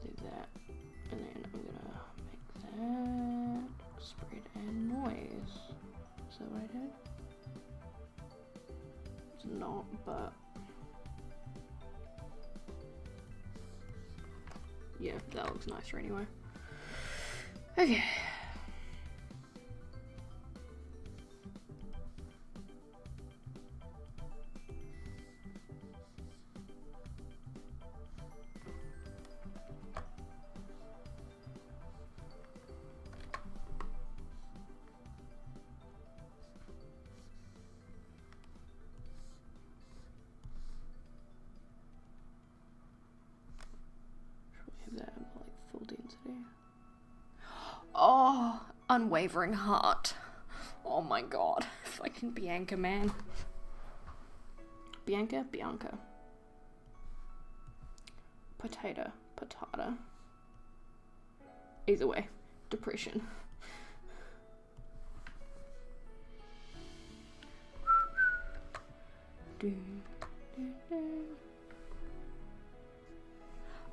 do that, and then I'm gonna make that spread and noise. Is that what I did? It's not, but yeah, that looks nicer anyway. Okay. unwavering heart. Oh my god. Fucking Bianca, man. Bianca? Bianca. Potato. Patata. Either way. Depression.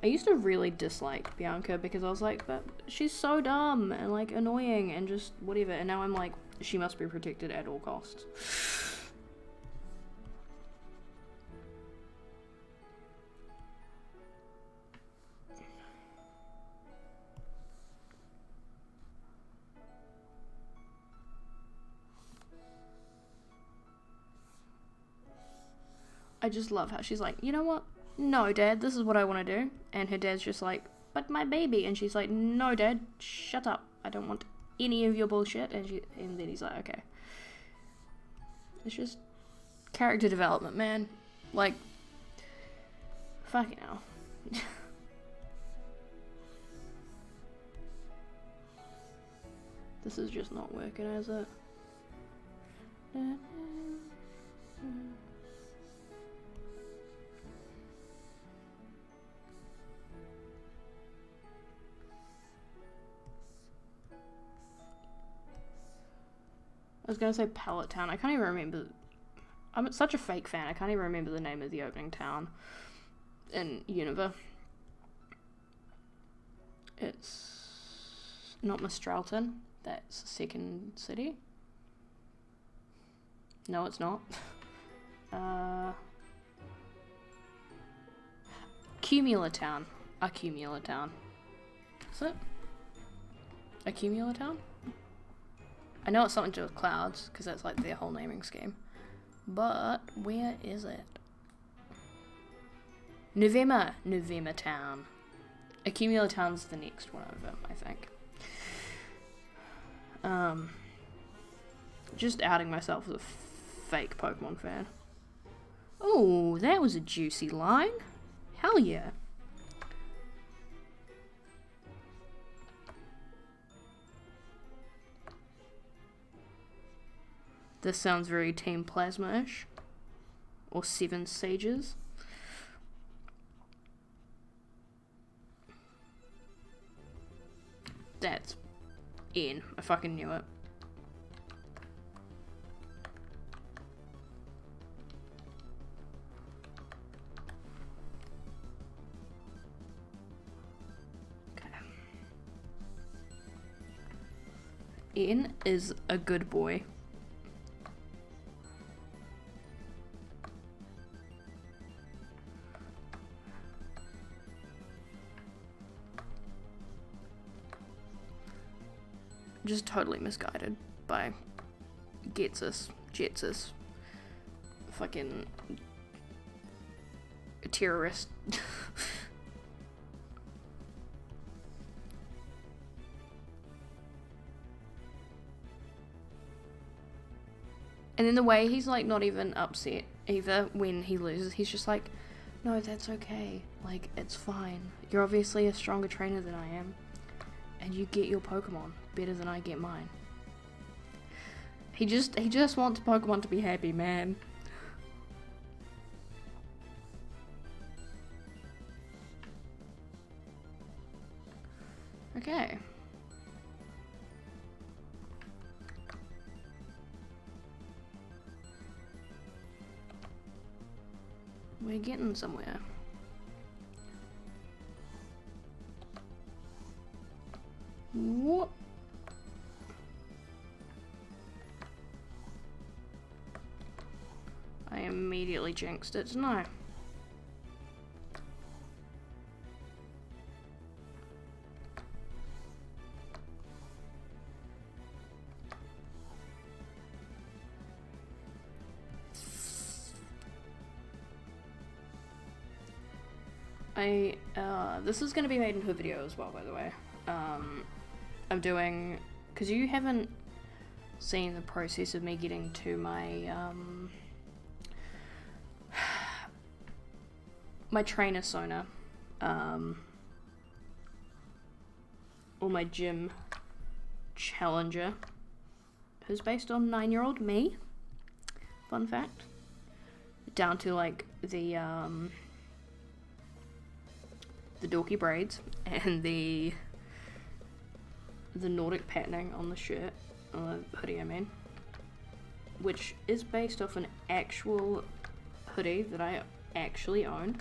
I used to really dislike Bianca because I was like, but she's so dumb and like annoying and just whatever, and now I'm like, she must be protected at all costs. I just love how she's like, you know what? No, Dad, this is what I want to do. And her dad's just like, but my baby. And she's like, no, Dad, shut up. I don't want any of your bullshit. And then he's like, okay. It's just character development, man. Like, fucking hell. This is just not working, is it? I was gonna say Pallet Town. I can't even remember. I'm such a fake fan. I can't even remember the name of the opening town in Unova. It's not Mistralton. That's the second city. No, it's not. Cumulatown. Accumulatown. Is it? Accumulatown? I know it's something to do with clouds, because that's like their whole naming scheme. But, where is it? November Town. Accumulatown's the next one over, I think. Just outing myself as a fake Pokemon fan. Oh, that was a juicy line. Hell yeah. This sounds very Team Plasma-ish. Or Seven Sages. That's N. I fucking knew it. Okay. N is a good boy. Just totally misguided by Jetsus, fucking terrorist. And then the way he's like not even upset either when he loses, he's just like, no, that's okay, like it's fine, you're obviously a stronger trainer than I am, and you get your Pokemon better than I get mine. He just wants Pokemon to be happy, man. Okay. We're getting somewhere. What? I immediately jinxed it, didn't I? This is going to be made into a video as well, by the way. I'm doing, because you haven't seen the process of me getting to my, my Trainersona, or my gym challenger who's based on 9-year-old me. Fun fact. Down to like the dorky braids and the Nordic patterning on the shirt, on the hoodie I mean, which is based off an actual hoodie that I actually own.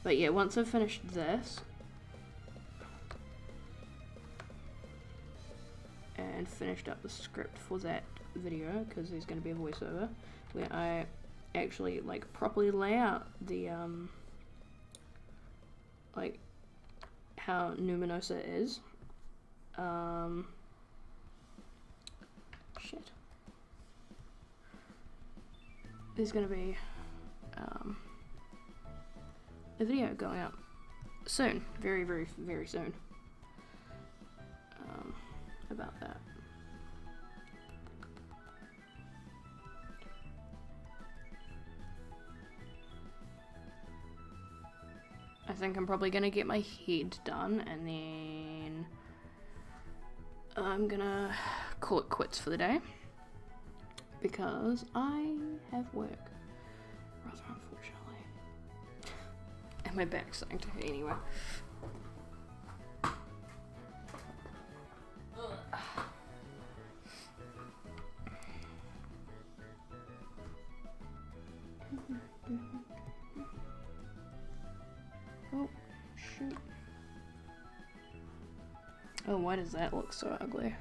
But yeah, once I've finished this and finished up the script for that video, because there's going to be a voiceover where I actually like properly lay out the like how Numinosa is. Shit. There's going to be a video going up soon, very, very, very soon, about that. I think I'm probably gonna get my head done, and then I'm gonna call it quits for the day, because I have work, rather unfortunately. And my back's starting to hurt anyway. Oh, shoot. Oh, why does that look so ugly?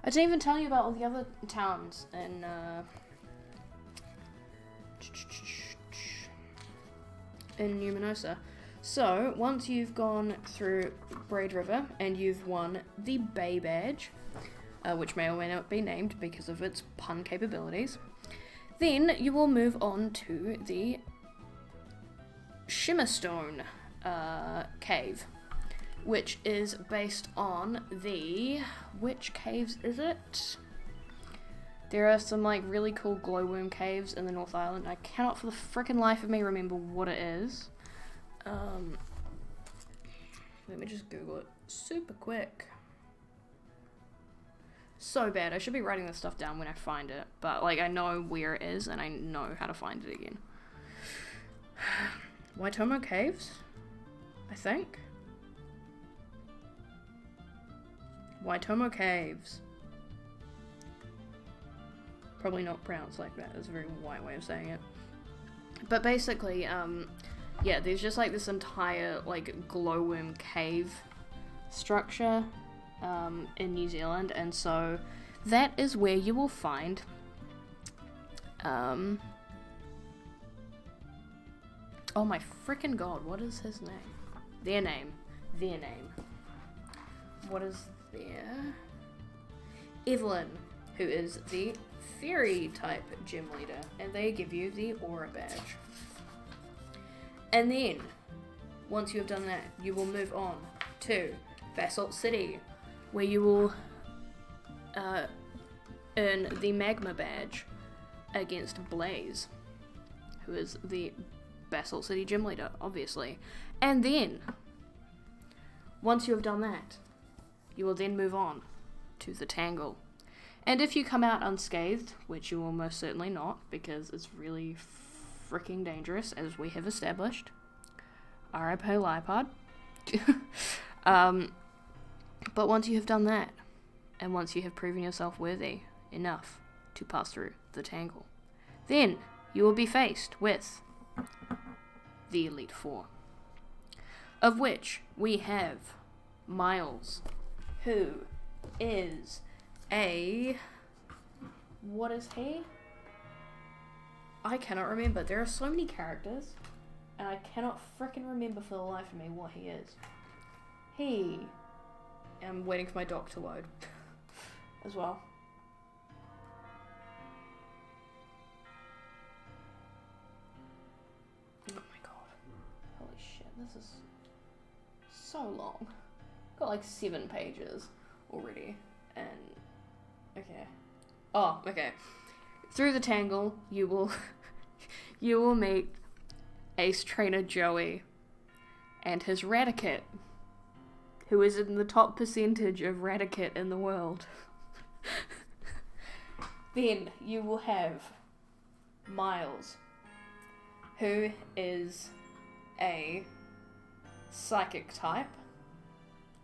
I didn't even tell you about all the other towns in Numinosa. So, once you've gone through Braid River and you've won the Bay Badge, which may or may not be named because of its pun capabilities, then you will move on to the Shimmerstone cave, which is based on the... which caves is it? There are some like really cool glowworm caves in the North Island. I cannot for the frickin' life of me remember what it is. Let me just Google it super quick. So bad. I should be writing this stuff down when I find it, but like I know where it is and I know how to find it again. Waitomo Caves, I think. Waitomo Caves. Probably not pronounced like that. It's a very white way of saying it. But basically, yeah, there's just like this entire like glowworm cave structure in New Zealand, and so that is where you will find oh my frickin' god, what is his name? Their name. What is their... Evelyn, who is the fairy type gym leader, and they give you the aura badge. And then, once you have done that, you will move on to Basalt City, where you will earn the magma badge against Blaze, who is the Basalt City gym leader, obviously. And then, once you have done that, you will then move on to the Tangle. And if you come out unscathed, which you will most certainly not, because it's really freaking dangerous, as we have established. R.I.P. Lipod. But once you have done that, and once you have proven yourself worthy enough to pass through the Tangle, then you will be faced with the Elite Four, of which we have Miles, who is a... what is he? I cannot remember. There are so many characters, and I cannot frickin' remember for the life of me what he is. I'm waiting for my doc to load as well. Oh my god. Holy shit, this is so long. Got like 7 pages already. And okay. Oh, okay. Through the tangle, you will you will meet Ace Trainer Joey and his Raticate, who is in the top percentage of Raticate in the world. Then you will have Miles, who is a psychic type.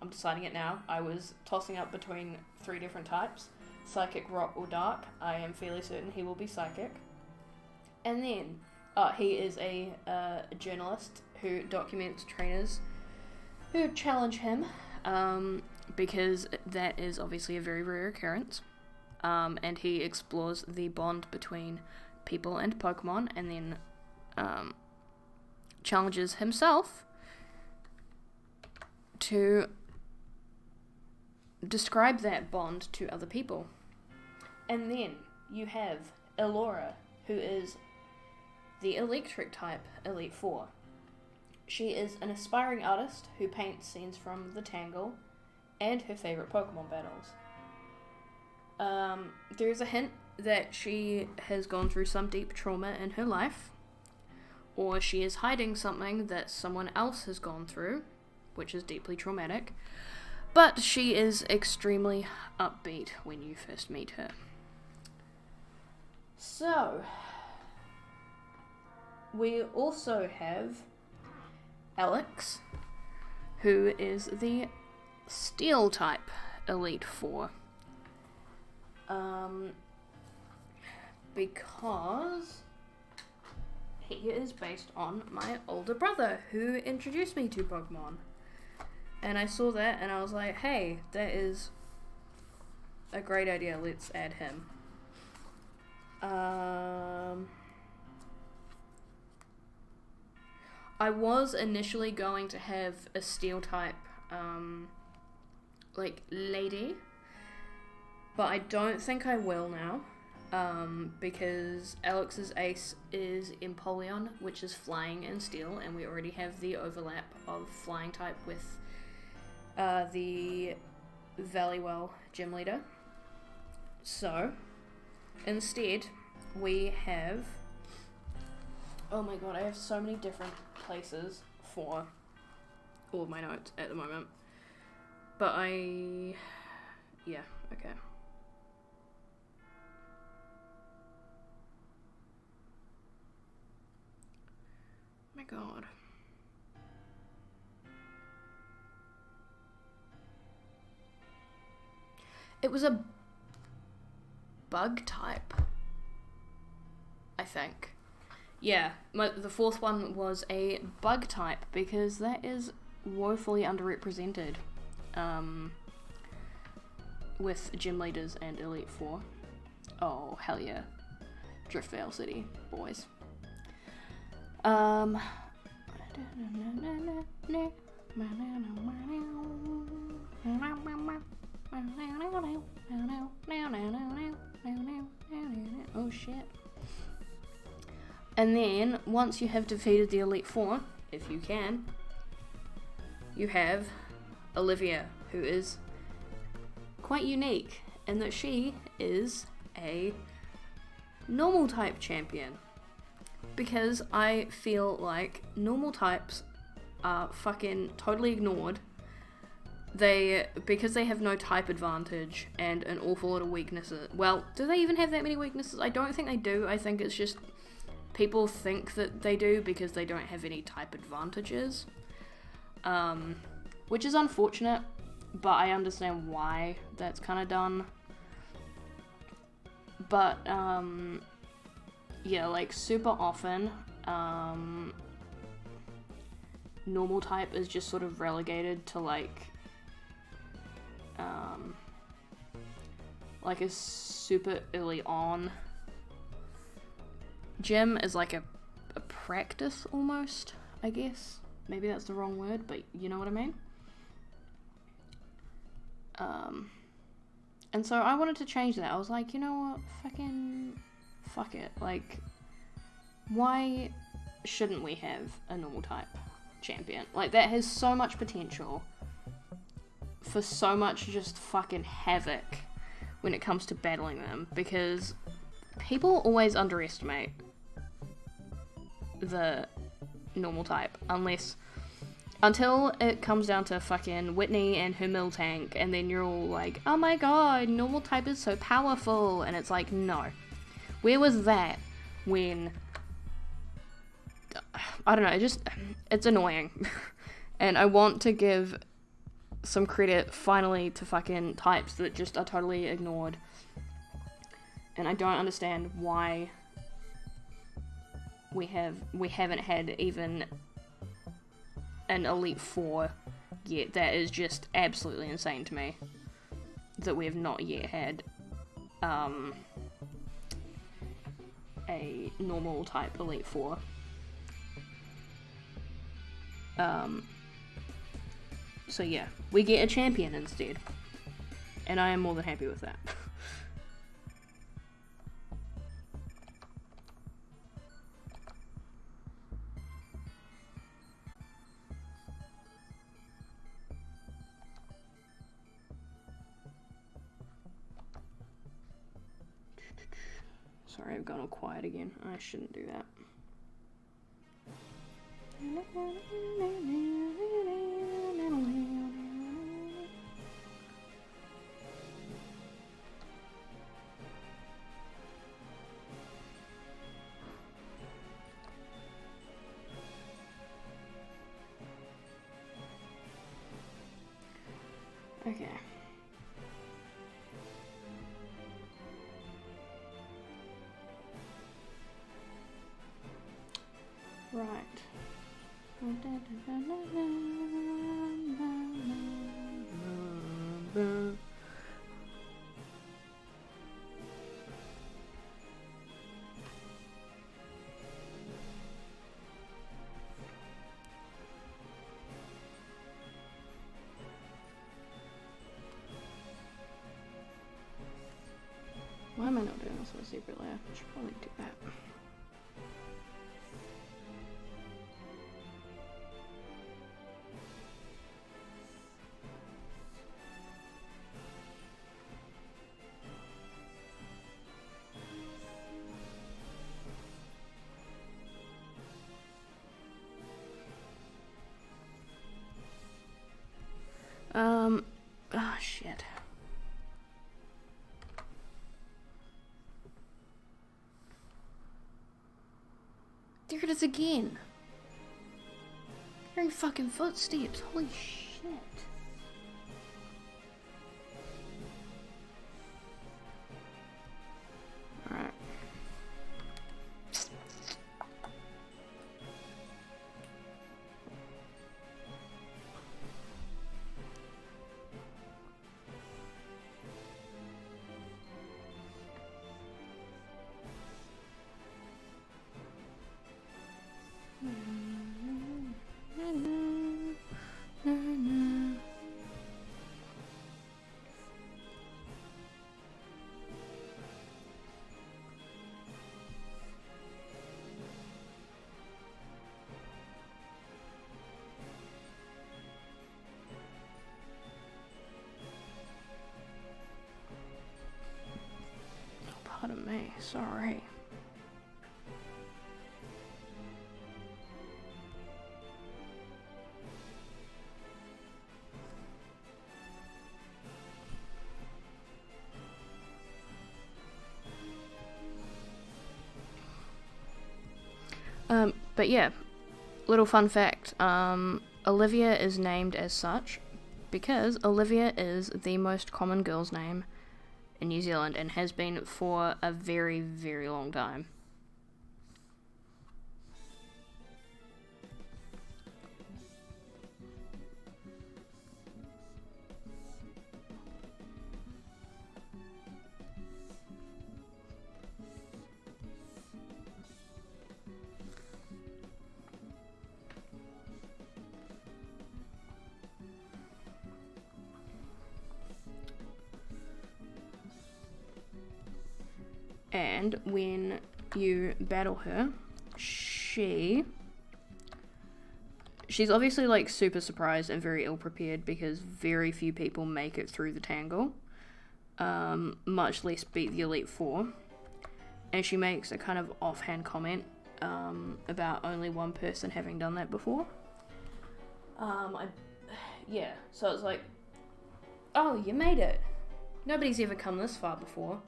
I'm deciding it now. I was tossing up between 3 different types. Psychic, rock, or dark. I am fairly certain he will be psychic. And then, he is a journalist who documents trainers who challenge him, because that is obviously a very rare occurrence. And he explores the bond between people and Pokemon, and then challenges himself to describe that bond to other people. And then you have Elora, who is the electric type Elite Four. She is an aspiring artist who paints scenes from the Tangle and her favourite Pokemon battles. There is a hint that she has gone through some deep trauma in her life, or she is hiding something that someone else has gone through, which is deeply traumatic, but she is extremely upbeat when you first meet her. So, we also have Alex, who is the Steel type Elite Four. Because he is based on my older brother, who introduced me to Pokemon. And I saw that and I was like, hey, that is a great idea, let's add him. I was initially going to have a Steel type, like, lady, but I don't think I will now, because Alex's ace is Empoleon, which is flying and steel, and we already have the overlap of flying type with the Valleywell gym leader. So, instead, we have... Oh my god, I have so many different places for all of my notes at the moment. But yeah, okay. Oh my god. It was a bug type, I think. Yeah, the 4th one was a bug type, because that is woefully underrepresented with gym leaders and Elite Four. Oh, hell yeah. Driftvale City, boys. Oh shit. And then, once you have defeated the Elite Four, if you can, you have Olivia, who is quite unique in that she is a normal type champion. Because I feel like normal types are fucking totally ignored. Because they have no type advantage and an awful lot of weaknesses. Well, do they even have that many weaknesses? I don't think they do. I think it's just people think that they do because they don't have any type advantages. Which is unfortunate, but I understand why that's kind of done. But, yeah, like, super often, normal type is just sort of relegated to, like a super early on gym is like a practice almost, I guess. Maybe that's the wrong word, but you know what I mean? And so I wanted to change that. I was like, you know what, fuck it. Like, why shouldn't we have a normal type? champion. Like, that has so much potential for so much just fucking havoc when it comes to battling them, because people always underestimate the normal type, until it comes down to fucking Whitney and her Miltank, and then you're all like, oh my god, normal type is so powerful, and it's like, no. Where was that when, I don't know, it's annoying. And I want to give some credit finally to fucking types that just are totally ignored. And I don't understand why we haven't had even an Elite Four yet. That is just absolutely insane to me, that we have not yet had a normal type Elite Four. So yeah, we get a champion instead, and I am more than happy with that. Sorry, I've gone all quiet again. I shouldn't do that. Okay. Right. Why am I not doing this on a secret layer? I should probably do that. Oh shit. There it is again. Hearing fucking footsteps. Holy shit. Alright. Pardon me, sorry. But yeah, little fun fact, Olivia is named as such because Olivia is the most common girl's name in New Zealand and has been for a very, very long time. And when you battle her, she she's obviously, like, super surprised and very ill-prepared because very few people make it through the Tangle, much less beat the Elite Four. And she makes a kind of offhand comment about only one person having done that before. So it's like, oh, you made it. Nobody's ever come this far before.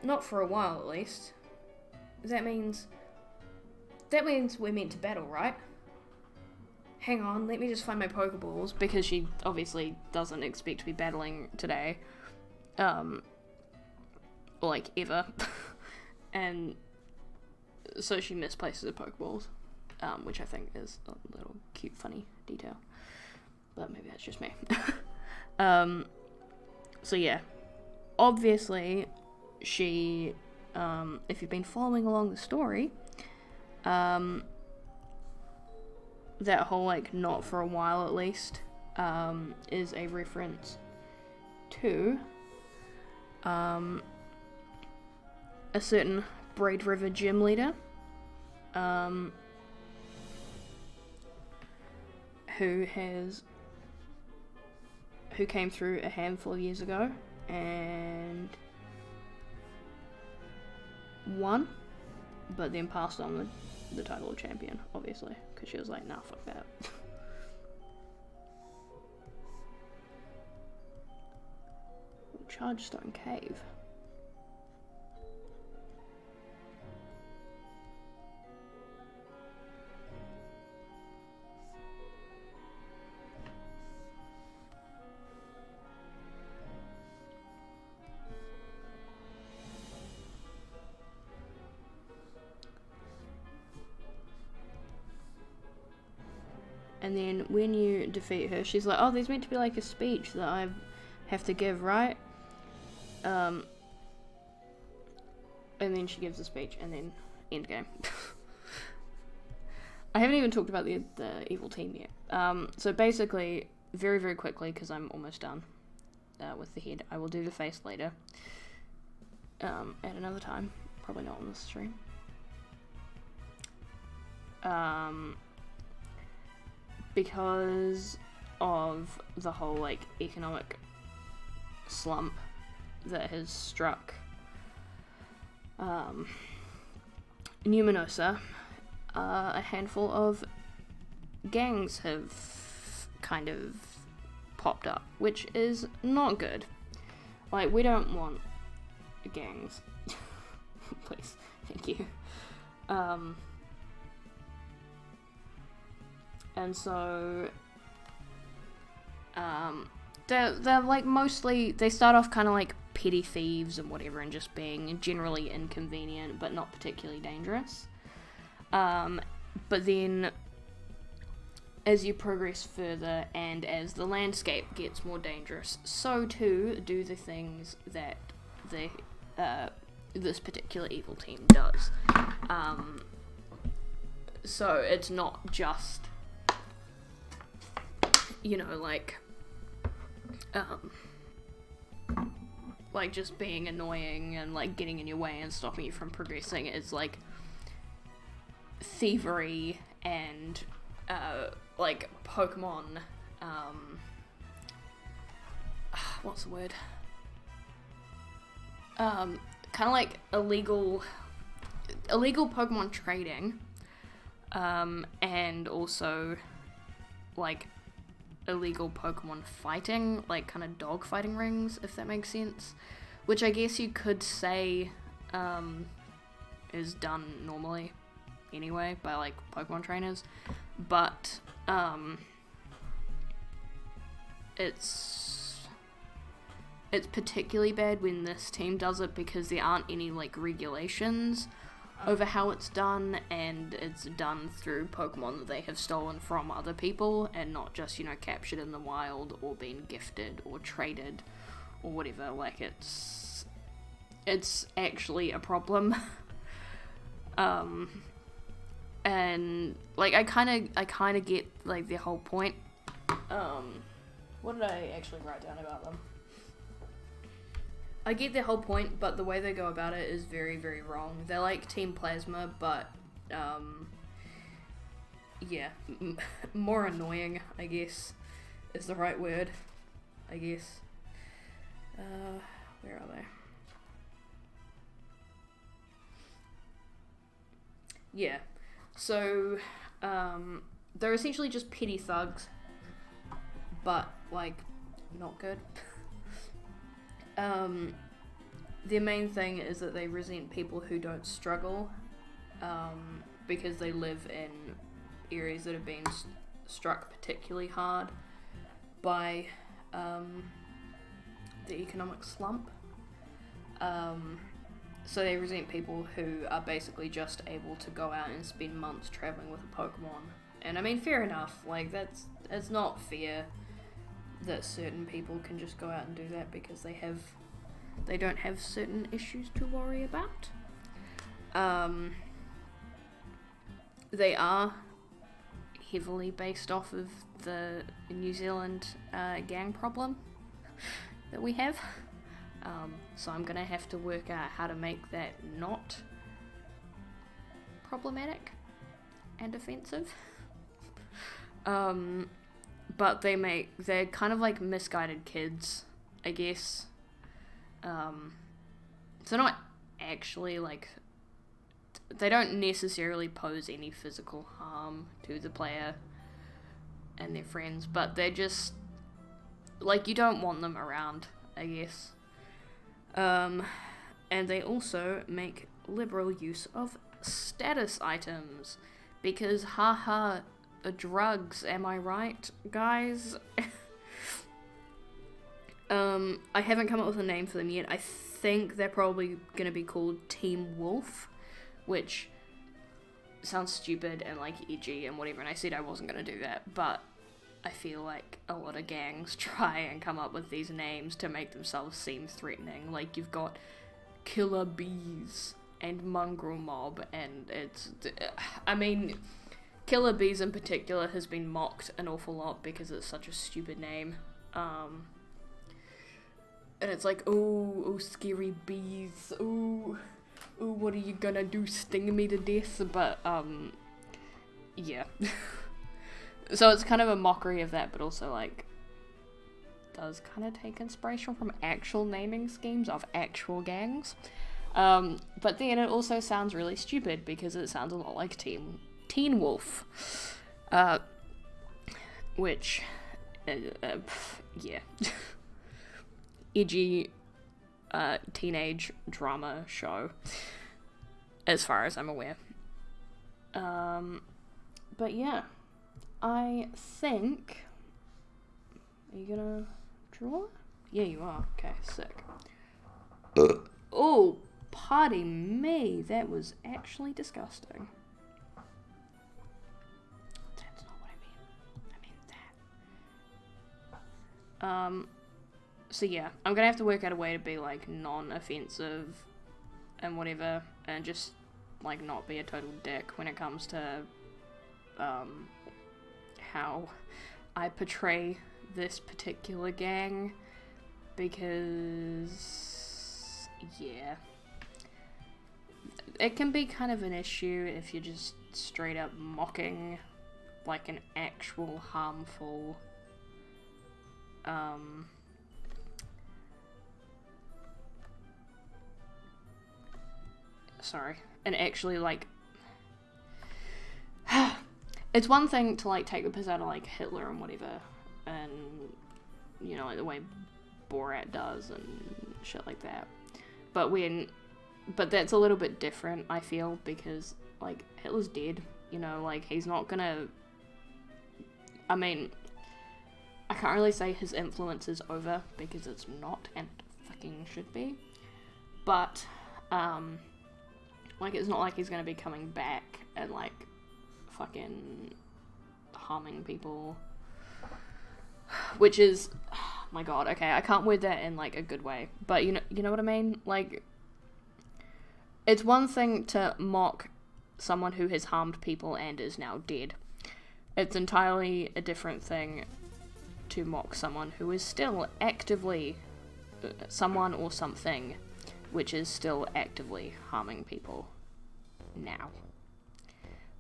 Not for a while, at least. That means we're meant to battle, right? Hang on, let me just find my Pokeballs, because she obviously doesn't expect to be battling today. Like, ever. And so she misplaces her Pokeballs, which I think is a little cute, funny detail. But maybe that's just me. So yeah, obviously she, if you've been following along the story, that whole, like, not for a while at least, is a reference to, a certain Braid River gym leader, who came through a handful of years ago and won, but then passed on the title of champion, obviously, because she was like, nah, fuck that. Chargestone Cave. And then when you defeat her, she's like, oh, there's meant to be, like, a speech that I have to give, right? And then she gives a speech, and then end game. I haven't even talked about the evil team yet. So basically, very, very quickly, because I'm almost done with the head, I will do the face later. At another time. Probably not on this stream. Because of the whole, like, economic slump that has struck Numinosa, a handful of gangs have kind of popped up, which is not good. Like, we don't want gangs. Please, thank you. And so, they're like mostly, they start off kind of like petty thieves and whatever, and just being generally inconvenient, but not particularly dangerous. But then, as you progress further, and as the landscape gets more dangerous, so too do the things that this particular evil team does. So it's not just, you know, like just being annoying and like getting in your way and stopping you from progressing. It's like thievery and like Pokemon, what's the word? Kind of like illegal Pokemon trading, and also like illegal Pokemon fighting, like kind of dog fighting rings, if that makes sense, which I guess you could say is done normally anyway by like Pokemon trainers, but it's particularly bad when this team does it because there aren't any like regulations over how it's done, and it's done through Pokemon that they have stolen from other people and not just, you know, captured in the wild or been gifted or traded or whatever. Like, it's actually a problem. And like I kind of get like their whole point. What did I actually write down about them? I get their whole point, but the way they go about it is very, very wrong. They're like Team Plasma, but yeah, more annoying, I guess, is the right word, I guess. Where are they? Yeah, so, they're essentially just petty thugs, but, like, not good. Their main thing is that they resent people who don't struggle, because they live in areas that have been struck particularly hard by, the economic slump. So they resent people who are basically just able to go out and spend months traveling with a Pokemon. And I mean, fair enough, like, it's not fair that certain people can just go out and do that because they don't have certain issues to worry about. They are heavily based off of the New Zealand gang problem that we have. So I'm gonna have to work out how to make that not problematic and offensive. But they're kind of like misguided kids, I guess. So not actually like, they don't necessarily pose any physical harm to the player and their friends, but they're just, like, you don't want them around, I guess. And they also make liberal use of status items, because haha, drugs, am I right, guys? I haven't come up with a name for them yet. I think they're probably gonna be called Team Wolf, which sounds stupid and like edgy and whatever, and I said I wasn't gonna do that, but I feel like a lot of gangs try and come up with these names to make themselves seem threatening. Like, you've got Killer Bees and Mongrel Mob, and I mean, Killer Bees in particular has been mocked an awful lot because it's such a stupid name. And it's like, oh, scary bees, oh, what are you gonna do, sting me to death? But, yeah. So it's kind of a mockery of that, but also, like, does kind of take inspiration from actual naming schemes of actual gangs. But then it also sounds really stupid because it sounds a lot like Teen Wolf. Which, yeah. Edgy, teenage drama show, as far as I'm aware. But yeah, I think, are you gonna draw? Yeah, you are. Okay, sick. Oh, pardon me, that was actually disgusting. That's not what I meant. So yeah, I'm gonna have to work out a way to be, like, non-offensive and whatever, and just, like, not be a total dick when it comes to, how I portray this particular gang, because, yeah, it can be kind of an issue if you're just straight up mocking, like, an actual harmful, and actually, like, it's one thing to, like, take the piss out of, like, Hitler and whatever, and, you know, like, the way Borat does and shit like that, but that's a little bit different, I feel, because, like, Hitler's dead, you know, like, he's not gonna, I mean, I can't really say his influence is over, because it's not, and it fucking should be, but, like, it's not like he's gonna be coming back and, like, fucking harming people, which is, oh my god, okay, I can't word that in, like, a good way, but you know what I mean? Like, it's one thing to mock someone who has harmed people and is now dead. It's entirely a different thing to mock someone who is still actively, someone or something, which is still actively harming people now.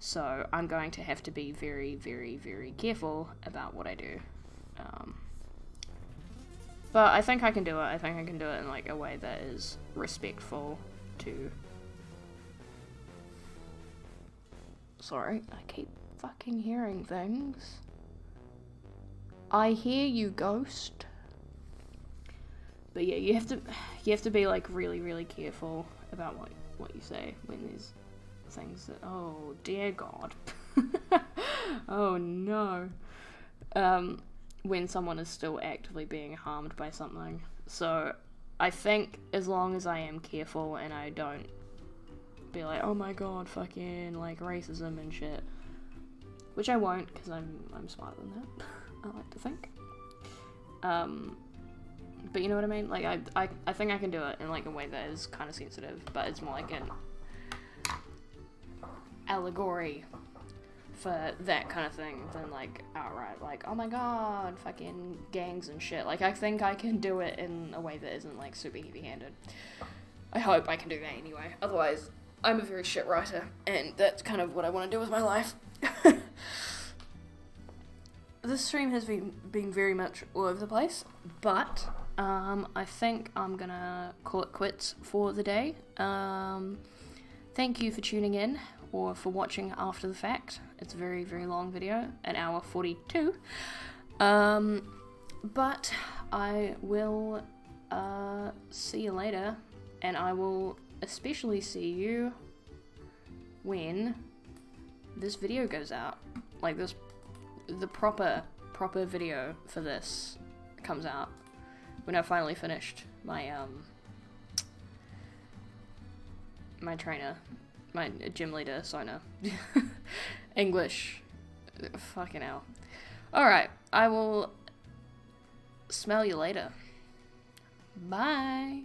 So I'm going to have to be very, very, very careful about what I do. But I think I can do it. I think I can do it in like a way that is respectful to... Sorry, I keep fucking hearing things. I hear you, ghost. But yeah, you have to be like really, really careful about what you say when there's things that, oh dear God. Oh no. When someone is still actively being harmed by something. So I think as long as I am careful and I don't be like, oh my God, fucking like racism and shit, which I won't, because I'm smarter than that. I like to think. But you know what I mean? Like I think I can do it in like a way that is kind of sensitive, but it's more like an allegory for that kind of thing than like outright like, oh my God, fucking gangs and shit. Like I think I can do it in a way that isn't like super heavy-handed. I hope I can do that anyway. Otherwise, I'm a very shit writer, and that's kind of what I want to do with my life. This stream has been very much all over the place, but I think I'm gonna call it quits for the day. Thank you for tuning in, or for watching after the fact. It's a very, very long video, an hour 42. But I will see you later, and I will especially see you when this video goes out. Like the proper video for this comes out when I finally finished my my trainer, my gym leader, Sona. English. Fucking hell. Alright, I will smell you later. Bye.